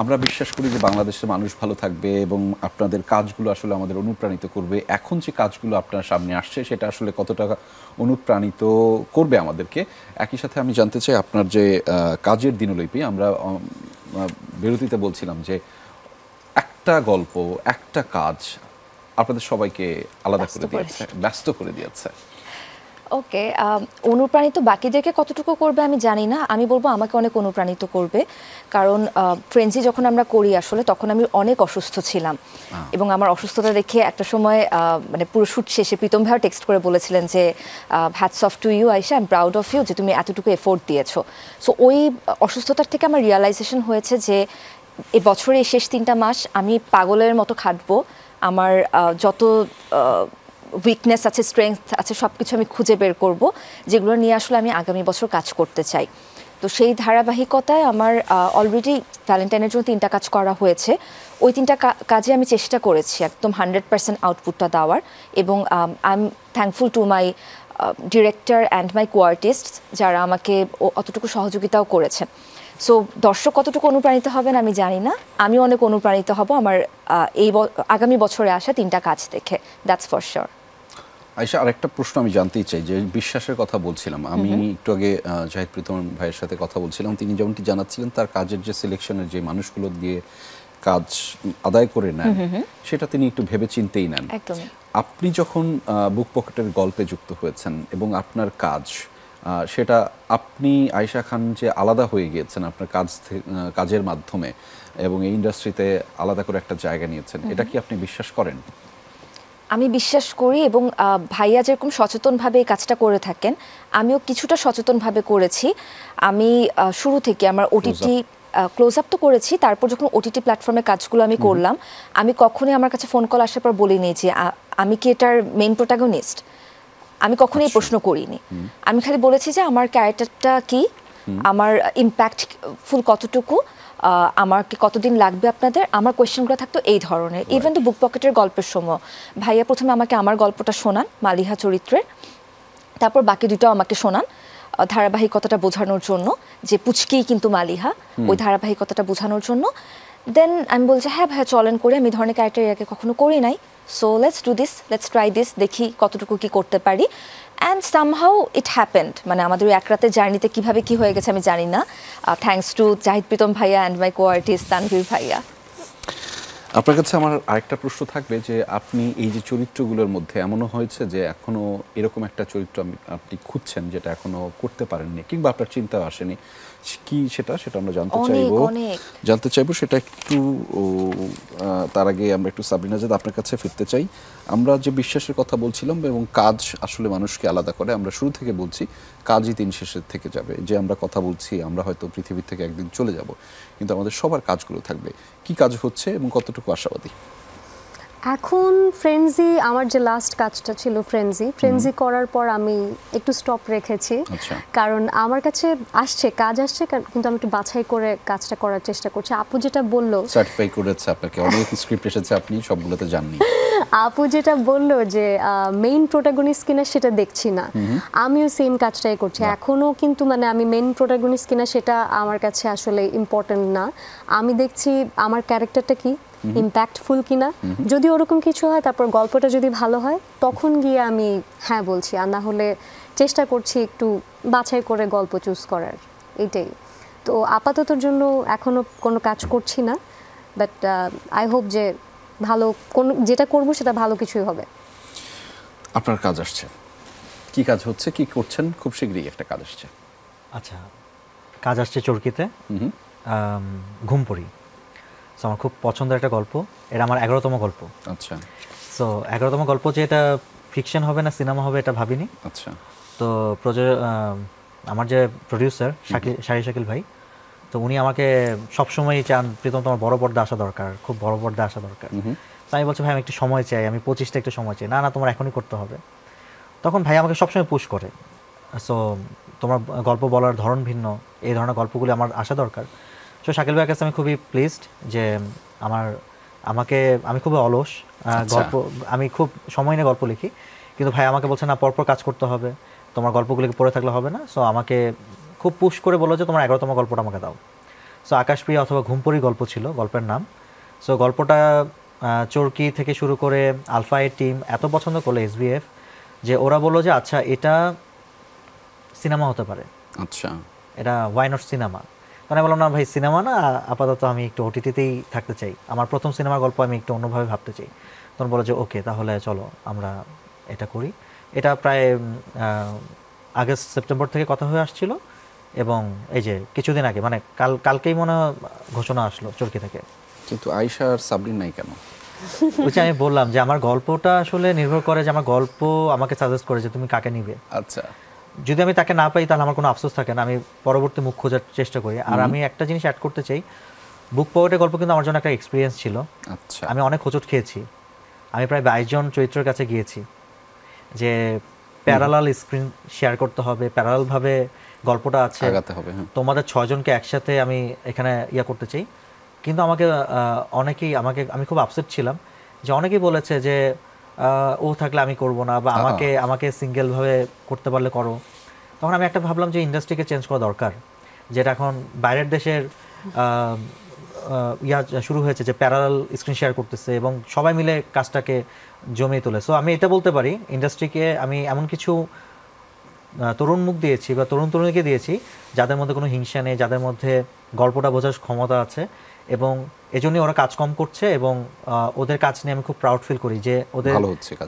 আমরা বিশ্বাস করি যে বাংলাদেশের মানুষ ভালো থাকবে এবং আপনাদের কাজগুলো আসলে আমাদের অনুপ্রাণিত করবে। এখন যে কাজগুলো আপনার সামনে আসছে সেটা আসলে কতটা অনুপ্রাণিত করবে আমাদেরকে? একই সাথে আমি জানতে চাই আপনার যে কাজের দিনলিপি, আমরা বিরতিতে বলছিলাম যে একটা গল্প, একটা কাজ আপনাদের সবাইকে আলাদা করে দিয়েছে, ব্যস্ত করে দিয়েছে। ওকে, অনুপ্রাণিত বাকিদেরকে কতটুকু করবে আমি জানি না, আমি বলবো আমাকে অনেক অনুপ্রাণিত করবে। কারণ ফ্রেন্ডজি যখন আমরা করি আসলে তখন আমি অনেক অসুস্থ ছিলাম, এবং আমার অসুস্থতা দেখে একটা সময় মানে পুরো শুট শেষে প্রীতম ভাইও টেক্সট করে বলেছিলেন যে hats off to you Ayesha, I am proud of you যে তুমি এতটুকু এফোর্ট দিয়েছো। সো ওই অসুস্থতার থেকে আমার রিয়ালাইজেশন হয়েছে যে এই বছরের এই শেষ 3টা মাস আমি পাগলের মতো খাটবো। আমার যত উইকনেস আছে, স্ট্রেংথ আছে, সব কিছু আমি খুঁজে বের করব, যেগুলো নিয়ে আসলে আমি আগামী বছর কাজ করতে চাই। তো সেই ধারাবাহিকতায় আমার অলরেডি ভ্যালেন্টাইনের জন্য 3টা কাজ করা হয়েছে। ওই 3টা কাজে আমি চেষ্টা করেছি একদম 100% আউটপুটটা দেওয়ার, এবং I am thankful to my director and my co-artist যারা আমাকে অতটুকু সহযোগিতাও করেছেন। সো দর্শক কতটুকু অনুপ্রাণিত হবেন আমি জানি না, আমি অনেক অনুপ্রাণিত হব আমার এই আগামী বছরে আসা 3টা কাজ দেখে, দ্যাটস ফর শিওর। আয়েশা, আরেকটা প্রশ্ন আমি জানতেই চাই, যে বিশ্বাসের কথা বলছিলাম আমি একটু আগে, জাহিদ প্রীতম ভাইয়ের সাথে কথা বলছিলাম, তিনি যেমনটি জানাচ্ছিলেন তার কাজের যে সিলেকশনের যে মানুষগুলো দিয়ে কাজ আদায় করে নেন সেটা তিনি একটু ভেবে চিন্তেই নেন। আপনি যখন বুক পকেটের গল্পে যুক্ত হয়েছেন এবং আপনার কাজ সেটা, আপনি আয়েশা খান যে আলাদা হয়ে গিয়েছেন আপনার কাজের মাধ্যমে এবং এই ইন্ডাস্ট্রিতে আলাদা করে একটা জায়গা নিয়েছেন, এটা কি আপনি বিশ্বাস করেন? আমি বিশ্বাস করি, এবং ভাইয়া যেরকম সচেতনভাবে এই কাজটা করে থাকেন আমিও কিছুটা সচেতনভাবে করেছি। আমি শুরু থেকে আমার ওটিটি ক্লোজ আপ তো করেছি, তারপর যখন ওটিটি প্ল্যাটফর্মে কাজগুলো আমি করলাম, আমি কখনোই আমার কাছে ফোন কল আসার পর বলিনি যে আমি কি এটার মেইন প্রোটাগনিস্ট, আমি কখনোই প্রশ্ন করিনি। আমি খালি বলেছি যে আমার ক্যারেক্টারটা কি, আমার ইম্প্যাক্টফুল কতটুকু, আমাকে কতদিন লাগবে আপনাদের, আমার কোয়েশ্চেনগুলো থাকতো এই ধরনের। ইভেন তো বুক পকেটের গল্পের সময় ভাইয়া প্রথমে আমাকে আমার গল্পটা শোনান মালিহা চরিত্রের, তারপর বাকি দুটো আমাকে শোনান ধারাবাহিকতাটা বোঝানোর জন্য, যে পুচকিই কিন্তু মালিহা, ওই ধারাবাহিকতাটা বোঝানোর জন্য। দেন আমি বলছি হ্যাঁ ভাইয়া চলেন করে, আমি ধরনের ক্যারেক্টার এর আগে কখনো করি নাই, so let's do this, let's try this, দেখি কতটুকু কি করতে পারি। অ্যান্ড সামহাউ ইট হ্যাপেন্ড, মানে আমাদের ওই এক রাতের জার্নিতে কীভাবে কী হয়ে গেছে আমি জানি না, থ্যাঙ্কস টু জাহিদ প্রীতম ভাইয়া অ্যান্ড মাই কো-আর্টিস্ট তানভীর ভাইয়া। আপনার কাছে আমার আরেকটা প্রশ্ন থাকবে যে আপনি এই যে চরিত্রগুলোর মধ্যে এমনও হয়েছে যে এখনো এরকম একটা চরিত্র আপনি খুঁজছেন যেটা এখনো করতে পারেননি কিংবা আপনার চিন্তা আসেনি, কি সেটা আমরা জানতে চাইবো সেটা একটু। তার আগে আমরা একটু সাবরিনা জাদ আপনার কাছে ফিরতে চাই। আমরা যে বিশ্বাসের কথা বলছিলাম এবং কাজ আসলে মানুষকে আলাদা করে, আমরা শুরু থেকে বলছি কাজই দিন শেষে থেকে যাবে, যে আমরা কথা বলছি আমরা হয়তো পৃথিবী থেকে একদিন চলে যাব, কিন্তু আমাদের সবার কাজগুলো থাকবে। কি কাজ হচ্ছে এবং কতটুকু আশাবাদী? এখন ফ্রেন্ডজি আমার যে লাস্ট কাজটা ছিল ফ্রেন্ডজি করার পর আমি একটু স্টপ রেখেছি, কারণ আমার কাছে কাজ আসছে, কিন্তু আমি একটু বাছাই করে কাজটা করার চেষ্টা করছি। আপু যেটা বললো সার্টিফাই করেছে আপনাকে, অনেক স্ক্রিপ্ট এসেছে, আপনি সবগুলোতে জাননি। আপু যেটা বললো যে মেইন প্রোটাগনিস্ট কিনা সেটা দেখছি না, আমিও সেম কাজটাই করছি এখনো, কিন্তু মানে আমি মেইন প্রোটাগনিস্ট কিনা সেটা আমার কাছে আসলে ইম্পর্টেন্ট না। আমি দেখছি আমার ক্যারেক্টারটা কি ইম্প্যাক্টফুল কিনা, যদি ওরকম কিছু হয়, তারপর গল্পটা যদি ভালো হয়, তখন গিয়ে আমি হ্যাঁ বলছি, আর না হলে চেষ্টা করছি একটু বাছাই করে গল্প চুজ করার, এইটাই। তো আপাততর জন্য এখনো কোনো কাজ করছি না, বাট আই হোপ যে ভালো কোন যেটা করব সেটা ভালো কিছুই হবে। আপনার কাজ আসছে, কি কাজ হচ্ছে, কি করছেন? খুব শীঘ্রই একটা কাজ আসছে। আচ্ছা, কাজ আসছে চরকিতে, ঘুমপড়ি। সো আমার খুব পছন্দের একটা গল্প, এটা আমার 11তম গল্প। আচ্ছা। সো 11তম গল্প, যে এটা ফিকশন হবে না সিনেমা হবে এটা ভাবিনি। আচ্ছা। তো আমার যে প্রডিউসার শাকিল ভাই, তো উনি আমাকে সবসময় চান প্রীতম তোমার বড় পর্দা আসা দরকার, খুব বড় পর্দা আসা দরকার। তো আমি বলছি ভাই আমি একটু সময় চাই, আমি 25টা একটু সময় চাই। না না, তোমার এখনই করতে হবে। তখন ভাই আমাকে সবসময় পুশ করে, সো তোমার গল্প বলার ধরন ভিন্ন, এই ধরনের গল্পগুলি আমার আসা দরকার। সো শাকিল ভাইয়ের কাছে আমি খুবই প্লিজড যে আমি খুবই অলস, গল্প আমি খুব সময় নিয়ে গল্প লিখি, কিন্তু ভাই আমাকে বলছে না, পরপর কাজ করতে হবে, তোমার গল্পগুলিকে পড়ে থাকলে হবে না। সো আমাকে খুব পুশ করে বললো যে তোমার 11তম গল্পটা আমাকে দাও। সো আকাশপ্রিয়া অথবা ঘুমপড়ি গল্প ছিল গল্পের নাম। সো গল্পটা চরকি থেকে শুরু করে আলফায়ের টিম এত পছন্দ করলো, SBF, যে ওরা বললো যে আচ্ছা এটা সিনেমা হতে পারে, আচ্ছা এটা ওয়াই নট সিনেমা। তখন আমি বললাম না ভাই, সিনেমা না, আপাতত আমি একটু OTT-তেই থাকতে চাই, আমার প্রথম সিনেমার গল্প আমি একটু অন্যভাবে ভাবতে চাই। তখন বলো যে ওকে, তাহলে চলো আমরা এটা করি। এটা প্রায় আগস্ট সেপ্টেম্বর থেকে কথা হয়ে আসছিল, এবং এই যে কিছুদিন আগে মানে কালকেই মনে ঘোষণা আসলো চরকি থেকে। কিন্তু আয়েশা আর সাবরিন নাই কেন? ওই যে আমি বললাম যে আমার গল্পটা আসলে নির্ভর করে যে আমার গল্প আমাকে সাজেস্ট করে যে তুমি কাকে নিবে। আচ্ছা, যদি আমি তাকে না পাই তাহলে আমার কোনো আফসোস থাকে না, আমি পরবর্তী মুখ খোঁজার চেষ্টা করি। আর আমি একটা জিনিস অ্যাড করতে চাই, বুক পকেটের গল্প কিন্তু আমার জন্য একটা এক্সপিরিয়েন্স ছিল। আচ্ছা, আমি অনেক হোঁচট খেয়েছি, আমি প্রায় 22 জন চরিত্রের কাছে গিয়েছি, যে প্যারালাল স্ক্রিন শেয়ার করতে হবে, প্যারালালভাবে গল্পটা আছে, আগাতে হবে। তোমাদের 6 জনকে একসাথে আমি এখানে করতে চাই। কিন্তু আমাকে আমি খুব আপসেট ছিলাম যে অনেকেই বলেছে যে ও থাকলে আমি করব না, বা আমাকে সিঙ্গেলভাবে করতে পারলে করো। তখন আমি একটা ভাবলাম যে ইন্ডাস্ট্রিকে চেঞ্জ করা দরকার, যেটা এখন বাইরের দেশের শুরু হয়েছে, যে প্যারালাল স্ক্রিন শেয়ার করতেছে এবং সবাই মিলে কাজটাকে জমিয়ে তোলে। সো আমি এটা বলতে পারি, ইন্ডাস্ট্রিকে আমি এমন কিছু তরুণ মুখ দিয়েছি বা তরুণীকে দিয়েছি যাদের মধ্যে কোনো হিংসা নেই, যাদের মধ্যে গল্পটা বোঝার ক্ষমতা আছে, এবং এজন্যই ওরা কাজ কম করছে, এবং ওদের কাজ নিয়ে আমি খুব প্রাউড ফিল করি যে ওদের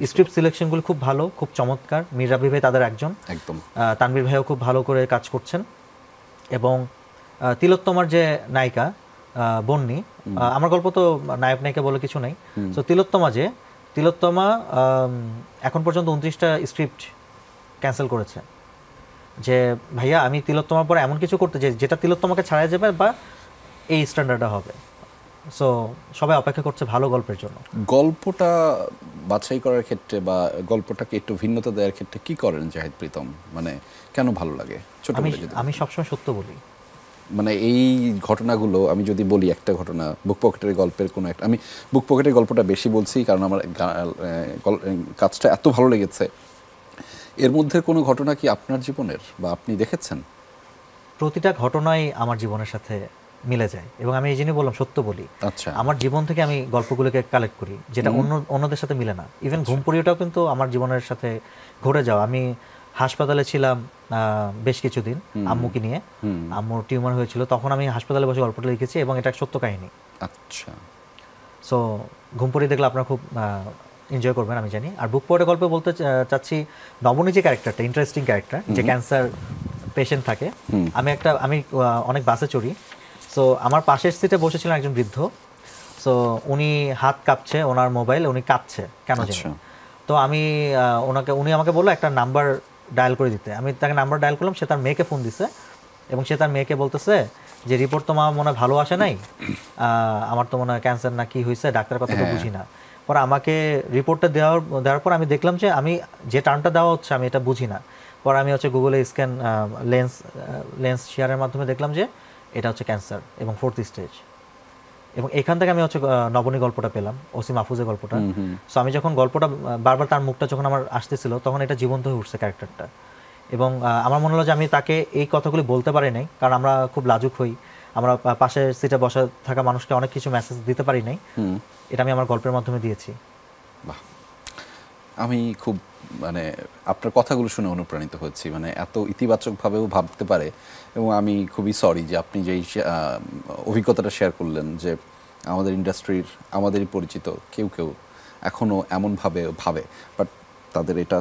স্ক্রিপ্ট সিলেকশনগুলো খুব ভালো, খুব চমৎকার। মীর রাব্বি ভাই তাদের একজন, একদম তানভীর ভাইও খুব ভালো করে কাজ করছেন, এবং তিলোত্তমার যে নায়িকা বন্নি, আমার গল্প তো নায়ক নায়িকা বলে কিছু নেই। তো তিলোত্তমা এখন পর্যন্ত 29টা স্ক্রিপ্ট ক্যান্সেল করেছে, যে ভাইয়া আমি তিলোত্তমার পরে এমন কিছু করতে চাই যেটা তিলোত্তমাকে ছাড়াই যাবে বা এই স্ট্যান্ডার্ডটা হবে। সো সবাই অপেক্ষা করছে ভালো গল্পের জন্য। গল্পটা বাছাই করার ক্ষেত্রে বা গল্পটাকে একটু ভিন্নতা দেওয়ার ক্ষেত্রে কি করেন জাহিদ প্রীতম? মানে কেন ভালো লাগে? আমি সবসময় সত্য বলি। মানে এই ঘটনাগুলো আমি যদি বলি, একটা ঘটনা বুক পকেটের গল্পের কোনো একটা, আমি বুক পকেটের গল্পটা বেশি বলছি কারণ আমার কাজটা এত ভালো লেগেছে। এর মধ্যে কোনো ঘটনা কি আপনার জীবনের বা আপনি দেখেছেন? প্রতিটা ঘটনাই আমার জীবনের সাথে মিলে যায়, এবং আমি এই জন্যই বললাম সত্য বলি। আচ্ছা, আমার জীবন থেকে আমি গল্পগুলোকে কালেক্ট করি, যেটা অন্যদের সাথে মিলে না। ইভেন ঘুমপুরিটাও কিন্তু আমার জীবনের সাথে ঘটে যাওয়া। আমি হাসপাতালে ছিলাম বেশ কিছুদিন আম্মুকে নিয়ে, আম্মুর টিউমার হয়েছিল, তখন আমি হাসপাতালে বসে গল্পটা লিখেছি, এবং এটা সত্য কাহিনী। আচ্ছা, সো ঘুমপুরি দেখলে আপনারা খুব এনজয় করবেন আমি জানি। আর বুক পকেটের গল্পে বলতে চাচ্ছি, নবনী যে ক্যারেক্টারটা, ইন্টারেস্টিং ক্যারেক্টার, যে ক্যান্সার পেশেন্ট থাকে। আমি অনেক বাসে চড়ি, সো আমার পাশের সিটে বসেছিলেন একজন বৃদ্ধ। সো উনি হাত কাঁপছে, ওনার মোবাইল, উনি কাঁপছে কেন জানি। তো উনি আমাকে বললো একটা নাম্বার ডায়াল করে দিতে। আমি তাকে নাম্বার ডায়াল করলাম, সে তার মেয়েকে ফোন দিছে, এবং সে তার মেয়েকে বলতেছে যে রিপোর্ট তো মনে হয় ভালো আসে নাই, আমার তো মনে হয় ক্যান্সার না কি হয়েছে, ডাক্তারের কথা তো বুঝি না। পরে আমাকে রিপোর্টটা দেওয়ার পর আমি দেখলাম যে আমি যে টার্মটা দেওয়া হচ্ছে আমি এটা বুঝি না। পরে আমি হচ্ছে গুগলে স্ক্যান লেন্স শেয়ারের মাধ্যমে দেখলাম যে এটা হচ্ছে ক্যান্সার এবং 4th স্টেজ। এবং এখান থেকে আমি হচ্ছে নবনী গল্পটা পেলাম, ওসি মাহফুজের গল্পটা। সো আমি যখন গল্পটা বারবার তার মুখটা যখন আমার আসতেছিল তখন এটা জীবন্ত হয়ে উঠছে ক্যারেক্টারটা। এবং আমার মনে হলো যে আমি তাকে এই কথাগুলি বলতে পারি নাই, কারণ আমরা খুব লাজুক হই, আমরা পাশের সিটে বসে থাকা মানুষকে অনেক কিছু মেসেজ দিতে পারি নাই, এটা আমি আমার গল্পের মাধ্যমে দিয়েছি। বাহ, আমি খুব মানে আপনার কথাগুলো শুনে অনুপ্রাণিত হচ্ছি, মানে এত ইতিবাচকভাবেও ভাবতে পারে। এবং আমি খুবই সরি যে আপনি যেই অভিজ্ঞতাটা শেয়ার করলেন যে আমাদের ইন্ডাস্ট্রির আমাদেরই পরিচিত কেউ কেউ এখনও এমনভাবে ভাবে, বাট তাদের এটা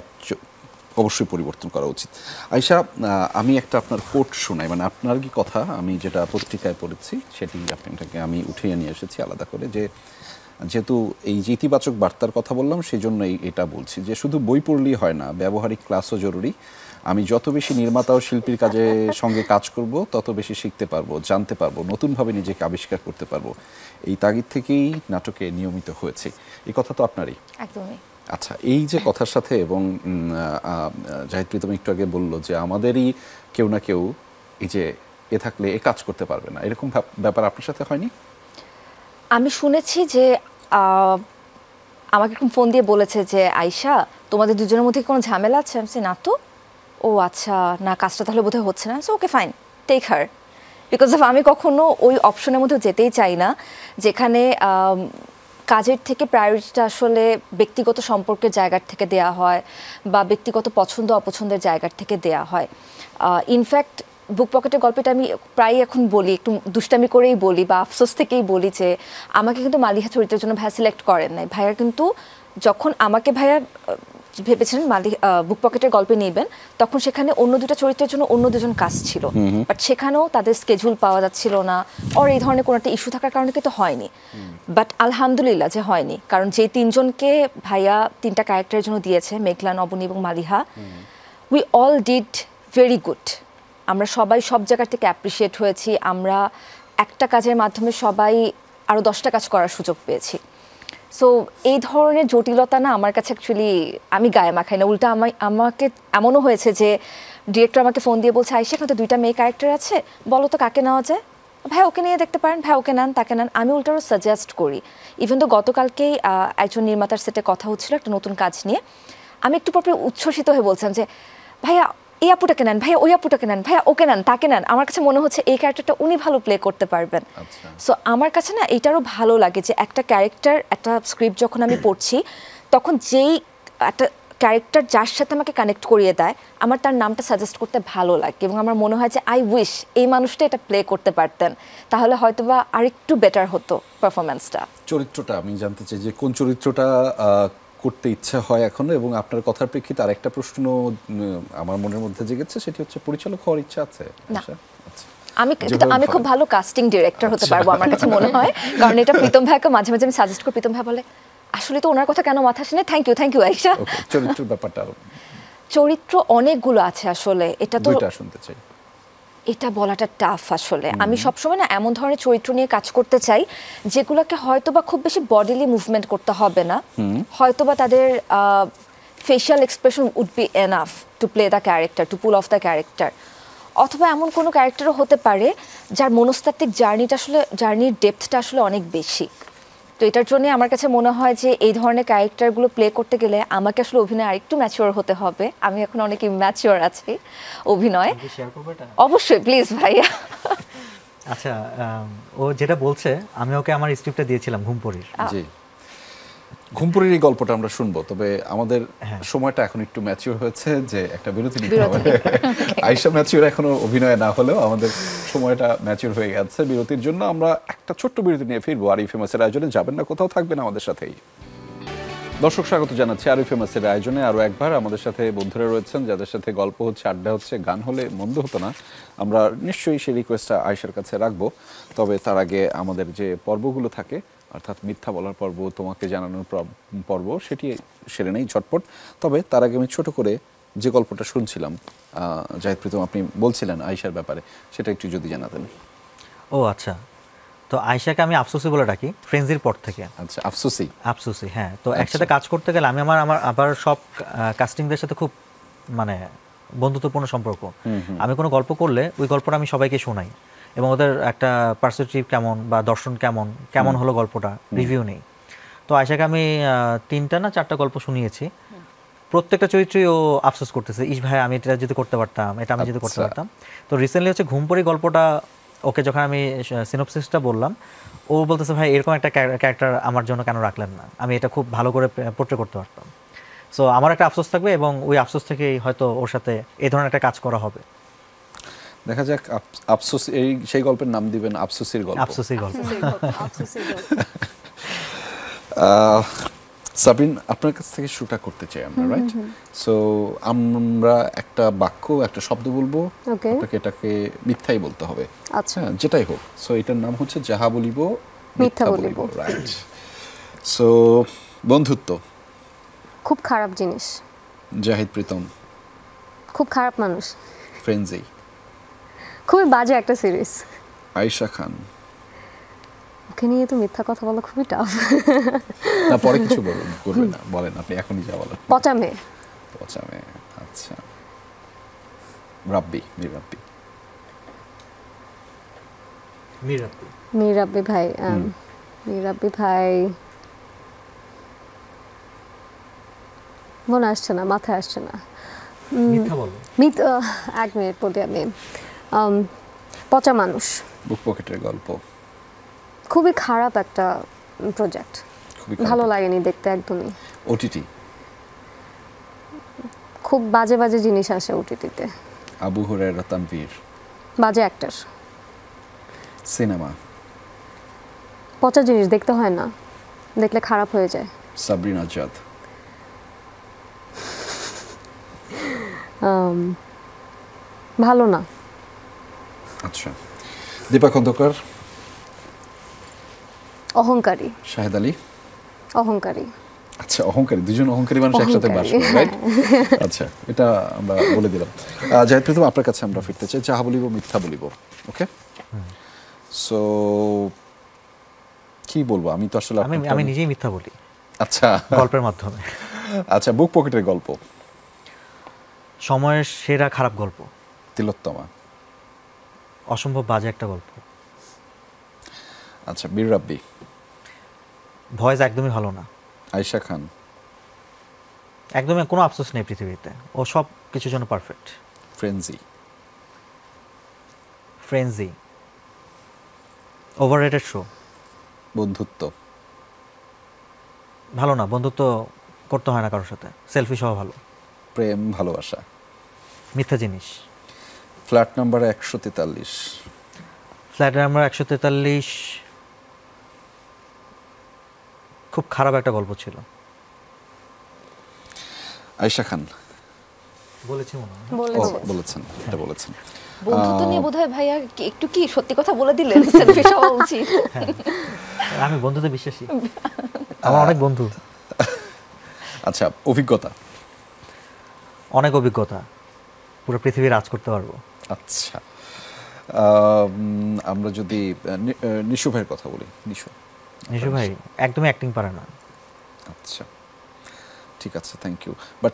অবশ্যই পরিবর্তন করা উচিত। আয়েশা, আমি একটা আপনার কোট শোনাই, মানে আপনার কি কথা আমি যেটা পত্রিকায় পড়েছি সেটি আপনাকে আমি উঠিয়ে নিয়ে এসেছি আলাদা করে, যে যেহেতু এই যে ইতিবাচক বার্তার কথা বললাম সেই জন্যই এটা বলছি যে শুধু বই পড়লেই হয় না, ব্যবহারিক ক্লাসও জরুরি। আমি যত বেশি নির্মাতা ও শিল্পীর সঙ্গে কাজ করব তত বেশি শিখতে পারবো, জানতে পারবো, নতুনভাবে নিজেকে আবিষ্কার করতে পারবো। এই তাগিদ থেকেই নাটকে নিয়মিত হয়েছে। এই কথা তো আপনারই? একদমই। আচ্ছা, এই যে কথার সাথে এবং জাহিদ প্রীতম একটু আগে বললো যে আমাদেরই কেউ না কেউ এই যে এ থাকলে এ কাজ করতে পারবে না, এরকম ব্যাপার আপনার সাথে হয়নি? আমি শুনেছি যে আমাকে এখন ফোন দিয়ে বলেছে যে আয়েশা তোমাদের দুজনের মধ্যে কোনো ঝামেলা আছে? আমি না তো। ও আচ্ছা, না কাজটা তাহলে বোধহয় হচ্ছে না। So okay fine, take her. Because of আমি কখনো ওই অপশনের মধ্যে যেতেই চাই না যেখানে কাজের থেকে প্রায়োরিটিটা আসলে ব্যক্তিগত সম্পর্কের জায়গার থেকে দেয়া হয় বা ব্যক্তিগত পছন্দ অপছন্দের জায়গার থেকে দেয়া হয়। ইনফ্যাক্ট বুক পকেটের গল্পটা আমি প্রায় এখন বলি, একটু দুষ্টামি করেই বলি বা আফসোস থেকেই বলি যে আমাকে কিন্তু মালিহা চরিত্রের জন্য ভাইয়া সিলেক্ট করেন নাই। ভাইয়ার কিন্তু যখন আমাকে ভাইয়া ভেবেছিলেন বুক পকেটের গল্পে নেবেন, তখন সেখানে অন্য দুটো চরিত্রের জন্য অন্য দুজন কাস্ট ছিল, বাট সেখানেও তাদের স্কেজুল পাওয়া যাচ্ছিল না, আর এই ধরনের কোনো একটা ইস্যু থাকার কারণে কিন্তু হয়নি। বাট আলহামদুলিল্লাহ যে হয়নি, কারণ যে তিনজনকে ভাইয়া তিনটা ক্যারেক্টারের জন্য দিয়েছে, মেঘলা, নবনী এবং Maliha, we all did very good. আমরা সবাই সব জায়গা থেকে অ্যাপ্রিসিয়েট হয়েছি। আমরা একটা কাজের মাধ্যমে সবাই আরও 10টা কাজ করার সুযোগ পেয়েছি। সো এই ধরনের জটিলতা না আমার কাছে অ্যাকচুয়ালি আমি গায়ে মাখাই না, উল্টা আমাকে এমনও হয়েছে যে ডিরেক্টর আমাকে ফোন দিয়ে বলছে আয়েশা এখানে তো 2টা মেয়ে ক্যারেক্টার আছে, বলো তো কাকে নেওয়া যায়, ভাই ওকে নিয়ে দেখতে পারেন, ভাই ওকে নেন, তাকে নেন। আমি উল্টারও সাজেস্ট করি। ইভেন তো গতকালকেই একজন নির্মাতার সাথে কথা হচ্ছিল একটা নতুন কাজ নিয়ে, আমি একটু পরে উচ্ছ্বসিত হয়ে বলছিলাম যে ভাইয়া এই আপুটাকে নেন, ভাইয়া ওই আপুটাকে নেন, ভাইয়া ওকে নেন, তাকে নেন। আমার কাছে মনে হচ্ছে এই ক্যারেক্টারটা উনি ভালো প্লে করতে পারবেন। সো আমার কাছে না এইটারও ভালো লাগে যে একটা ক্যারেক্টার, একটা স্ক্রিপ্ট যখন আমি পড়ছি তখন যেই একটা ক্যারেক্টার যার সাথে আমাকে কানেক্ট করিয়ে দেয় আমার তার নামটা সাজেস্ট করতে ভালো লাগে, এবং আমার মনে হয় যে আই উইশ এই মানুষটা এটা প্লে করতে পারতেন, তাহলে হয়তোবা আরেকটু বেটার হতো পারফরমেন্সটা। চরিত্রটা আমি জানতে চাই যে কোন চরিত্রটা করতে ইচ্ছা হয় এখনো, এবং আপনার কথার প্রেক্ষিতে আরেকটা প্রশ্ন আমার মনের মধ্যে জেগেছে, সেটি হচ্ছে পরিচালক হওয়ার ইচ্ছা আছে? আমি খুব ভালো কাস্টিং ডিরেক্টর হতে পারবো আমার কাছে মনে হয়, কারণ এটা প্রীতম ভাইকে মাঝে মাঝে আমি সাজেস্ট করি, প্রীতম ভাই বলে আসলে তো ওনার কথা কেন মাথা শুনে, থ্যাংক ইউ আয়েশা। চরিত্রের ব্যাপারটা, চরিত্র অনেকগুলো আছে আসলে, এটা তো শুনতে চাই। এটা বলাটা টাফ আসলে। আমি সবসময় না এমন ধরনের চরিত্র নিয়ে কাজ করতে চাই যেগুলোকে হয়তোবা খুব বেশি বডিলি মুভমেন্ট করতে হবে না, হয়তোবা তাদের facial expression would be enough to play the character, to pull of the character. অথবা এমন কোনো ক্যারেক্টারও হতে পারে যার মনস্তাত্ত্বিক জার্নির ডেপথটা আসলে অনেক বেশি। তো এটার জন্য আমার কাছে মনে হয় যে এই ধরনের ক্যারেক্টারগুলো প্লে করতে গেলে আমাকে আসলে অভিনয় আরেকটু ম্যাচিওর হতে হবে। আমি এখন অনেক ইম্যাচিওর আছি অভিনয়। অবশ্যই, প্লিজ ভাইয়া। আচ্ছা, ও যেটা বলছে আমি ওকে আমার স্ক্রিপ্টটা দিয়েছিলাম ঘুমপুরির। জি, ঘুমপুরির এই গল্পটা আমরা শুনবো, তবে আমাদের সময়টা এখন একটু ম্যাচিওর হয়েছে যে একটা বিরতি নিতে হবে। আয়েশা ম্যাচিওর এখনো অভিনয় না হলেও আমাদের সময়টা ম্যাচিওর হয়ে গেছে। বিরতির জন্য আমরা একটা ছোট্ট বিরতি নিয়ে ফিরবো। আর এই ফেমাসের আয়োজনে যাবেন না কোথাও, থাকবেন আমাদের সাথেই। দর্শক স্বাগত জানাচ্ছি আর ফেমাসের আয়োজনে। আরও একবার আমাদের সাথে বন্ধুরা রয়েছেন যাদের সাথে গল্প হচ্ছে, আড্ডা হচ্ছে, গান হলে মন্দ হতো না। আমরা নিশ্চয়ই সেই রিকোয়েস্টটা আয়েশার কাছে রাখবো। তবে তার আগে আমাদের যে পর্বগুলো থাকে, অর্থাৎ মিথ্যা বলার পর্ব, তোমাকে জানানোর পর্ব, সেটি সেরে নেই ঝটপট। তবে তার আগে আমি ছোট করে যে গল্পটা শুনছিলাম, জাহিদ প্রীতম আপনি বলছিলেন আয়েশার ব্যাপারে, সেটা একটু যদি জানাতেন। ও আচ্ছা, তো আয়েশাকে আমি আফসোসি বলে ডাকি ফ্রেন্ডসির পর থেকে। আচ্ছা, আফসোসি। আফসোসি, হ্যাঁ। তো একসাথে কাজ করতে গেলে আমি আমার আবার সব কাস্টিংদের সাথে খুব মানে বন্ধুত্বপূর্ণ সম্পর্ক। আমি কোনো গল্প করলে ওই গল্পটা আমি সবাইকে শোনাই এবং ওদের একটা পার্সপেক্টিভ কেমন বা দর্শন কেমন হলো গল্পটা রিভিউ নেই। তো আয়েশাকে আমি 3টা না 4টা গল্প শুনিয়েছি। প্রত্যেকটা চরিত্রই ও আফসোস করতেছে, ইস ভাই আমি এটা যদি করতে পারতাম, এটা আমি যদি করতে পারতাম। তো রিসেন্টলি হচ্ছে ঘুমপড়ি গল্পটা ওকে যখন আমি সিনোপসিসটা বললাম, ও বলতেছে ভাই এরকম একটা ক্যারেক্টার আমার জন্য কেন রাখলেন না, আমি এটা খুব ভালো করে পোর্ট্রে করতে পারতাম। সো আমার একটা আফসোস থাকবে এবং ওই আফসোস থেকেই হয়তো ওর সাথে এই ধরনের একটা কাজ করা হবে। দেখা যাক আফসোস, সেই গল্পের নাম দিবেন আফসোসের গল্প। আফসোসের গল্প। সাবরিন, আপনার কাছ থেকে শুরুটা করতে চাই আমরা, রাইট? সো আমরা একটা বাক্য, একটা শব্দ বলবো, আপনাকে এটাকে মিথ্যাই বলতে হবে। আচ্ছা, যেটাই হোক। সো এটার নাম হচ্ছে যাহা বলিব মিথ্যা বলিব, রাইট? সো বন্ধুত্ব খুব খারাপ জিনিস। জাহিদ প্রীতম খুব খারাপ মানুষ। ফ্রেন্ডজি খুবই বাজে একটা সিরিজ। আয়েশা খান ওকে নিয়ে তো মিথ্যা কথা বলা খুবই টাফ। না, পরে কিছু করবেন না, বলেন আপনি এখনই যা বলেন। পচা মেয়ে। আচ্ছা, রাব্বি, মীর রাব্বি ভাই, মনে আসছে না, মাথায় আসছে না। এক মিনিট বলি আমি। পচা মানুষ। বুক পকেটের গল্প খুবই খারাপ একটা প্রজেক্ট, ভালো লাগেনি দেখতে একদমই। ওটিটি খুব বাজে বাজে জিনিস আসে ওটিটিতে। আবু হুরায়রা তানভীর বাজে অ্যাক্টর। সিনেমা পচা জিনিস দেখতে হয় না, দেখলে খারাপ হয়ে যায়। সাবরিন আজাদ ভালো না। আচ্ছা, দীপা খন্দকার অহংকারী। শাহেদ আলী অহংকারী। আচ্ছা, অহংকারী, দুজন অহংকারী মানুষ একসাথে বাস করে, রাইট? আচ্ছা, এটা আমরা বলে দিলাম। জাহিদ প্রীতম, আপনার কাছে আমরা ফিরতে চাই। যাহা বলিব মিথ্যা বলিব, ওকে? সো কি বলবো, আমি তো আসলে আমি নিজেই মিথ্যা বলি। আচ্ছা, গল্পের মাধ্যমে। আচ্ছা, বুক পকেটের গল্প সময়ের সেরা খারাপ গল্প। তিলোত্তমা অসম্ভব বাজে একটা গল্প। আচ্ছা, মীর রাব্বি ভয়েস একদমই ভালো না। আয়েশা খান একদমই কোনো আফসোস নেই পৃথিবীতে, ও সব কিছুর জন্য পারফেক্ট। ফ্রেন্ডজি overrated show. বন্ধুত্ব ভালো না, বন্ধুত্ব করতে হয় না কারোর সাথে, সেলফিশ হওয়া ভালো। প্রেম ভালোবাসা মিথ্যা জিনিস। ফ্ল্যাট নাম্বার 143 ফ্ল্যাট নাম্বার 143 খুব খারাপ একটা গল্প ছিল। আয়েশা খান বলেছি মনে হয়। বলেছেন, এটা বলেছেন। বন্ধুত্ব নিয়ে বোধহয় ভাইয়া একটু কি সত্যি কথা বলে দিলেন, সেলফিশ হওয়া উচিত। আমি বন্ধুতে বিশ্বাসী, আমার অনেক বন্ধু। আচ্ছা, অভিজ্ঞতা অনেক অভিজ্ঞতা, পুরো পৃথিবী রাজ করতে পারবো। আচ্ছা, আমরা যদি নিশু ভাইয়ের কথা বলি। নিশু ভাই একদমই অ্যাক্টিং পারে না। আচ্ছা, ঠিক আছে, থ্যাংক ইউ। বাট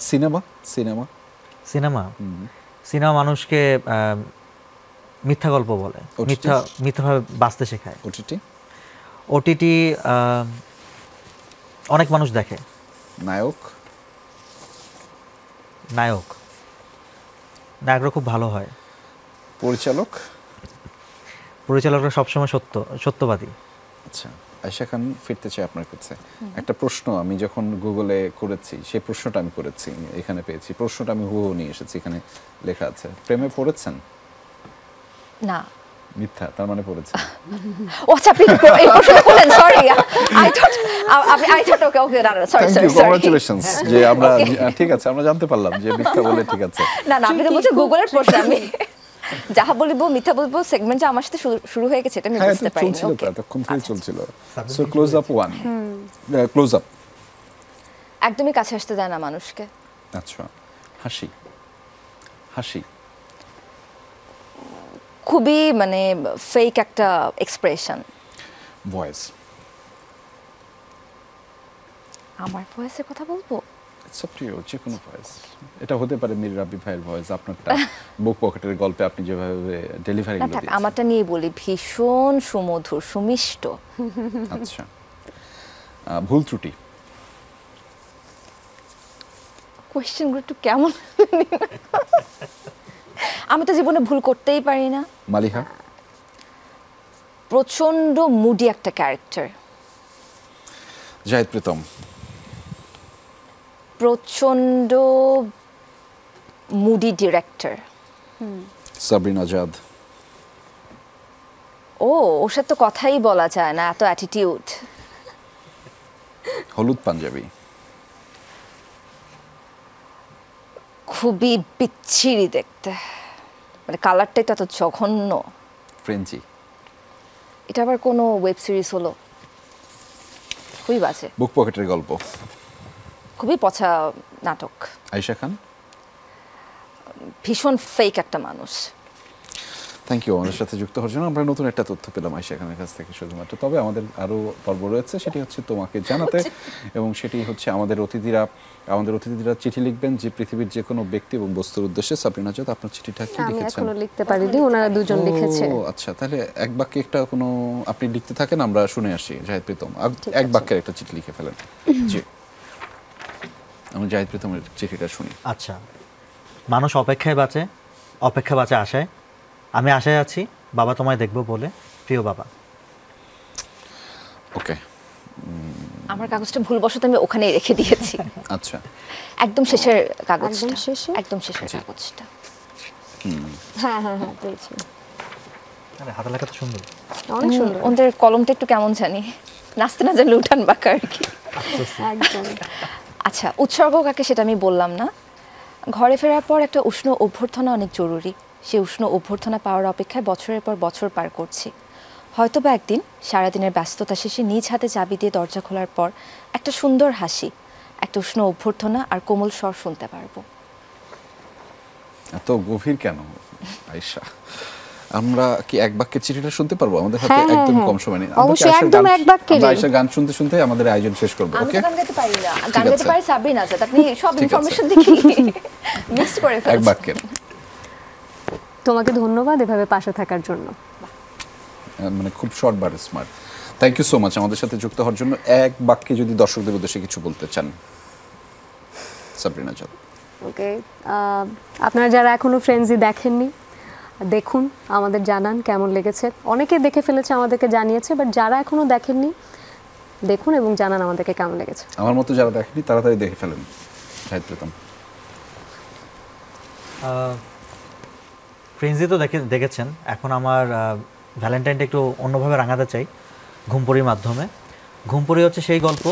সিনেমা মানুষকে মিথ্যা গল্প বলে, মিথ্যাভাবে বাঁচতে শেখায়। ওটিটি অনেক মানুষ দেখে। নায়করা খুব ভালো হয়। পরিচালকরা সবসময় সত্যবাদী। আচ্ছা, আয়েশা খান, ফিরতে চাই আপনার কাছে। একটা প্রশ্ন আমি যখন গুগলে করেছি, সেই প্রশ্নটা আমি করেছি, এখানে পেয়েছি। প্রশ্নটা আমি হুবহু নিয়ে এসেছি, এখানে লেখা আছে, প্রেমে পড়েছেন? না। মিথ্যা, তার মানে পড়েছেন। আচ্ছা, আপনি এই প্রশ্নটা করলেন, sorry. I thought okay, sorry. Congratulations যে আমরা, ঠিক আছে, আমরা জানতে পারলাম যে মিথ্যা বলে, ঠিক আছে। না, আপনি তো বলছেন গুগলের প্রশ্ন। আমি যাহা বলিব মিথ্যা বলবো সেগমেন্টটা আমার সাথে শুরু হয়ে গেছে, এটা আমি বুঝতে পারিনি। চলছিল তো, এতক্ষণ ধরে চলছিল। So close up 1, close up. একদমই কাছে আসতে দেয় না মানুষকে। আচ্ছা, হাসি খুবই মানে ফেক একটা এক্সপ্রেশন। ভয়েস। আমার ভয়েসের কথা বলবো? যে কোনো ভয়েস, এটা হতে পারে মীর রাব্বি ভাইয়ের ভয়েস, আপনারটা বুক পকেটের গল্পে আপনি যেভাবে ডেলিভারি দিয়েছেন। আমারটা নিয়ে বলি, ভীষণ সুমধুর, সুমিষ্ট। আচ্ছা, ভুল ত্রুটি। কোয়েশ্চেনগুলো একটু কেমন, আমি তো জীবনে ভুল করতেই পারি না। মালিহা। প্রচন্ড মুডি একটা ক্যারেক্টার। জাহিদ প্রীতম। প্রচন্ড মুডি ডিরেক্টর। সাবরিন আজাদ। ওর সাথে তো কথাই বলা যায় না, এত অ্যাটিটিউড। হলুদ পাঞ্জাবি। খুবই বিচ্ছিরি দেখতে, মানে কালারটাই তো এত জঘন্য। ফ্রেঞ্চি। এটা আবার কোনো ওয়েব সিরিজ হলো? খুবই বাজে। বুক পকেটের গল্প। খুবই পচা নাটক। আয়েশা খান। ভীষণ ফেক একটা মানুষ। থ্যাংক ইউ আমাদের সাথে যুক্ত হওয়ার জন্য। আমরা নতুন একটা তথ্য পেলাম আয়েশা খানের কাছ থেকে শুধুমাত্র। তবে আমাদের আরও পর্ব রয়েছে, সেটি হচ্ছে তোমাকে জানাতে, এবং সেটি হচ্ছে আমাদের অতিথিরা চিঠি লিখবেন যে পৃথিবীর যে কোনো ব্যক্তি এবং বস্তুর উদ্দেশ্যে। সাবরিন আজাদ, আপনার চিঠিটা কি আমি লিখেছেন? এখনো লিখতে পারিনি, ওনারা দুজন লিখেছে। ও আচ্ছা, তাহলে এক বাক্যে একটা কোনো আপনি লিখতে থাকেন, আমরা শুনে আসি। জাহিদ প্রীতম এক বাক্যের একটা চিঠি লিখে ফেলেন। জি, আমি জাহিদ প্রীতমের চিঠিটা শুনি। আচ্ছা, মানুষ অপেক্ষায় বাঁচে, অপেক্ষা বাঁচে আশায়। আমি আশায় আছি, বাবা তোমায় দেখবো বলে, প্রিয় বাবা। ওকে, আমার কাগজটা ভুলবশত আমি ওখানেই রেখে দিয়েছি। আচ্ছা, একদম শেষের কাগজটা। একদম শেষে? একদম শেষের কাগজটা। হ্যাঁ হ্যাঁ হ্যাঁ, পেয়েছি। আরে হাতের লেখা তো সুন্দর। অনেক সুন্দর। ওদের কলমটা একটু কেমন জানি, নাচতে না জানলে উঠান বাঁকা আর কি। একদম। আচ্ছা, উৎসর্গ কাকে সেটা আমি বললাম না। ঘরে ফেরার পর একটা উষ্ণ অভ্যর্থনা অনেক জরুরি। সেই উষ্ণ অভ্যর্থনা পাওয়ার অপেক্ষায় বছরের পর বছর পার করছি। হয়তোবা একদিন সারাদিনের ব্যস্ততা শেষে নিজ হাতে চাবি দিয়ে দরজা খোলার পর একটা সুন্দর হাসি, একটা উষ্ণ অভ্যর্থনা আর কোমল স্বর শুনতে পারবো। এত গভীর কেন আয়েশা? আমরা কি এক বাক্যের চিঠিটা শুনতে পারবো? আমাদের হাতে একদম কম সময় নেই। অবশ্যই একদম এক বাক্যে। আমরা আয়েশার গান শুনতে শুনতে আমাদের আয়োজন শেষ করব। আমি ওকে, গান গাইতে পারি না, গান গাইতে পারি সাবরিন আজাদ। আপনি সব ইনফরমেশন দেখি মিক্স করে এক ফেলছেন। বাক্যের। তোমাকে ধন্যবাদ এভাবে পাশে থাকার জন্য। মানে খুব short but smart. Thank you so much আমাদের সাথে যুক্ত হওয়ার জন্য। এক বাক্যে যদি দর্শকদের উদ্দেশ্যে কিছু বলতে চান, সাবরিন আজাদ। ওকে, আপনারা যারা এখনো ফ্রেন্ডসই দেখেননি, দেখুন, আমাদের জানান কেমন লেগেছে। অনেকে দেখে ফেলেছে, আমাদেরকে জানিয়েছে, বাট যারা এখনো দেখেননি দেখুন এবং জানান আমাদেরকে কেমন লেগেছে। আমার মতো যারা দেখেনি তাড়াতাড়ি দেখে ফেলেন। জাহিদ প্রীতম। ফ্রেন্ডসই তো দেখেছেন, এখন আমার ভ্যালেন্টাইনটা একটু অন্যভাবে রাঙাতে চাই ঘুমপুরির মাধ্যমে। ঘুমপুরি হচ্ছে সেই গল্প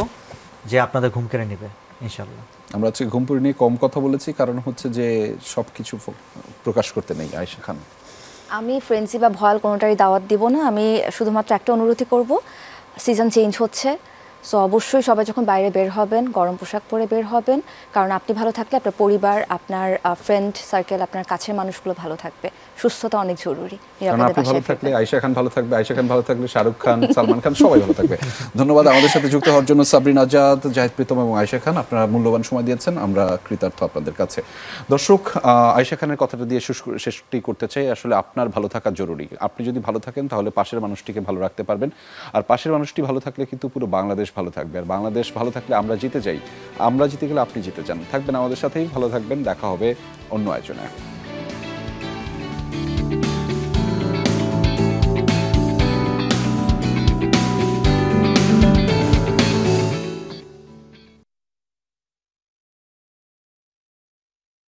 যে আপনাদের ঘুম কেড়ে নেবে ইনশাল্লাহ। আমরা আজকে ঘুমপুরি নিয়ে কম কথা বলেছি, কারণ হচ্ছে যে সব কিছু প্রকাশ করতে নেই। আয়েশা খান। আমি ফ্রেন্ডসি বা ভয়াল কোনোটারই দাওয়াত দিব না। আমি শুধুমাত্র একটা অনুরোধই করব, সিজন চেঞ্জ হচ্ছে, সো অবশ্যই সবাই যখন বাইরে বের হবেন গরম পোশাক পরে বের হবেন, কারণ আপনি ভালো থাকলে আপনার পরিবার, আপনার ফ্রেন্ড সার্কেল, আপনার কাছের মানুষগুলো ভালো থাকবে। সুস্থতা অনেক জরুরি। কারণ আপনি ভালো থাকলে আয়েশা খান ভালো থাকবে, আয়েশা খান ভালো থাকলে শাহরুখ খান, সালমান খান, সবাই ভালো থাকবে। ধন্যবাদ আমাদের সাথে যুক্ত হওয়ার জন্য সাবরিন আজাদ, জাহিদ প্রীতম এবং আয়েশা খান। আপনারা মূল্যবান সময় দিয়েছেন, আমরা কৃতার্থ আপনাদের কাছে। দর্শক, আয়েশা খানের কথাটা দিয়ে শেষটি করতে চাই। আসলে আপনার ভালো থাকা জরুরি। আপনি যদি ভালো থাকেন তাহলে পাশের মানুষটিকে ভালো রাখতে পারবেন, আর পাশের মানুষটি ভালো থাকলে কিন্তু পুরো বাংলাদেশ ভালো থাকবে। আর বাংলাদেশ ভালো থাকলে আমরা জিতে যাই, আমরা জিতে গেলে আপনি জিতে যান। থাকবেন আমাদের সাথেই, ভালো থাকবেন। দেখা হবে অন্য আয়োজনে।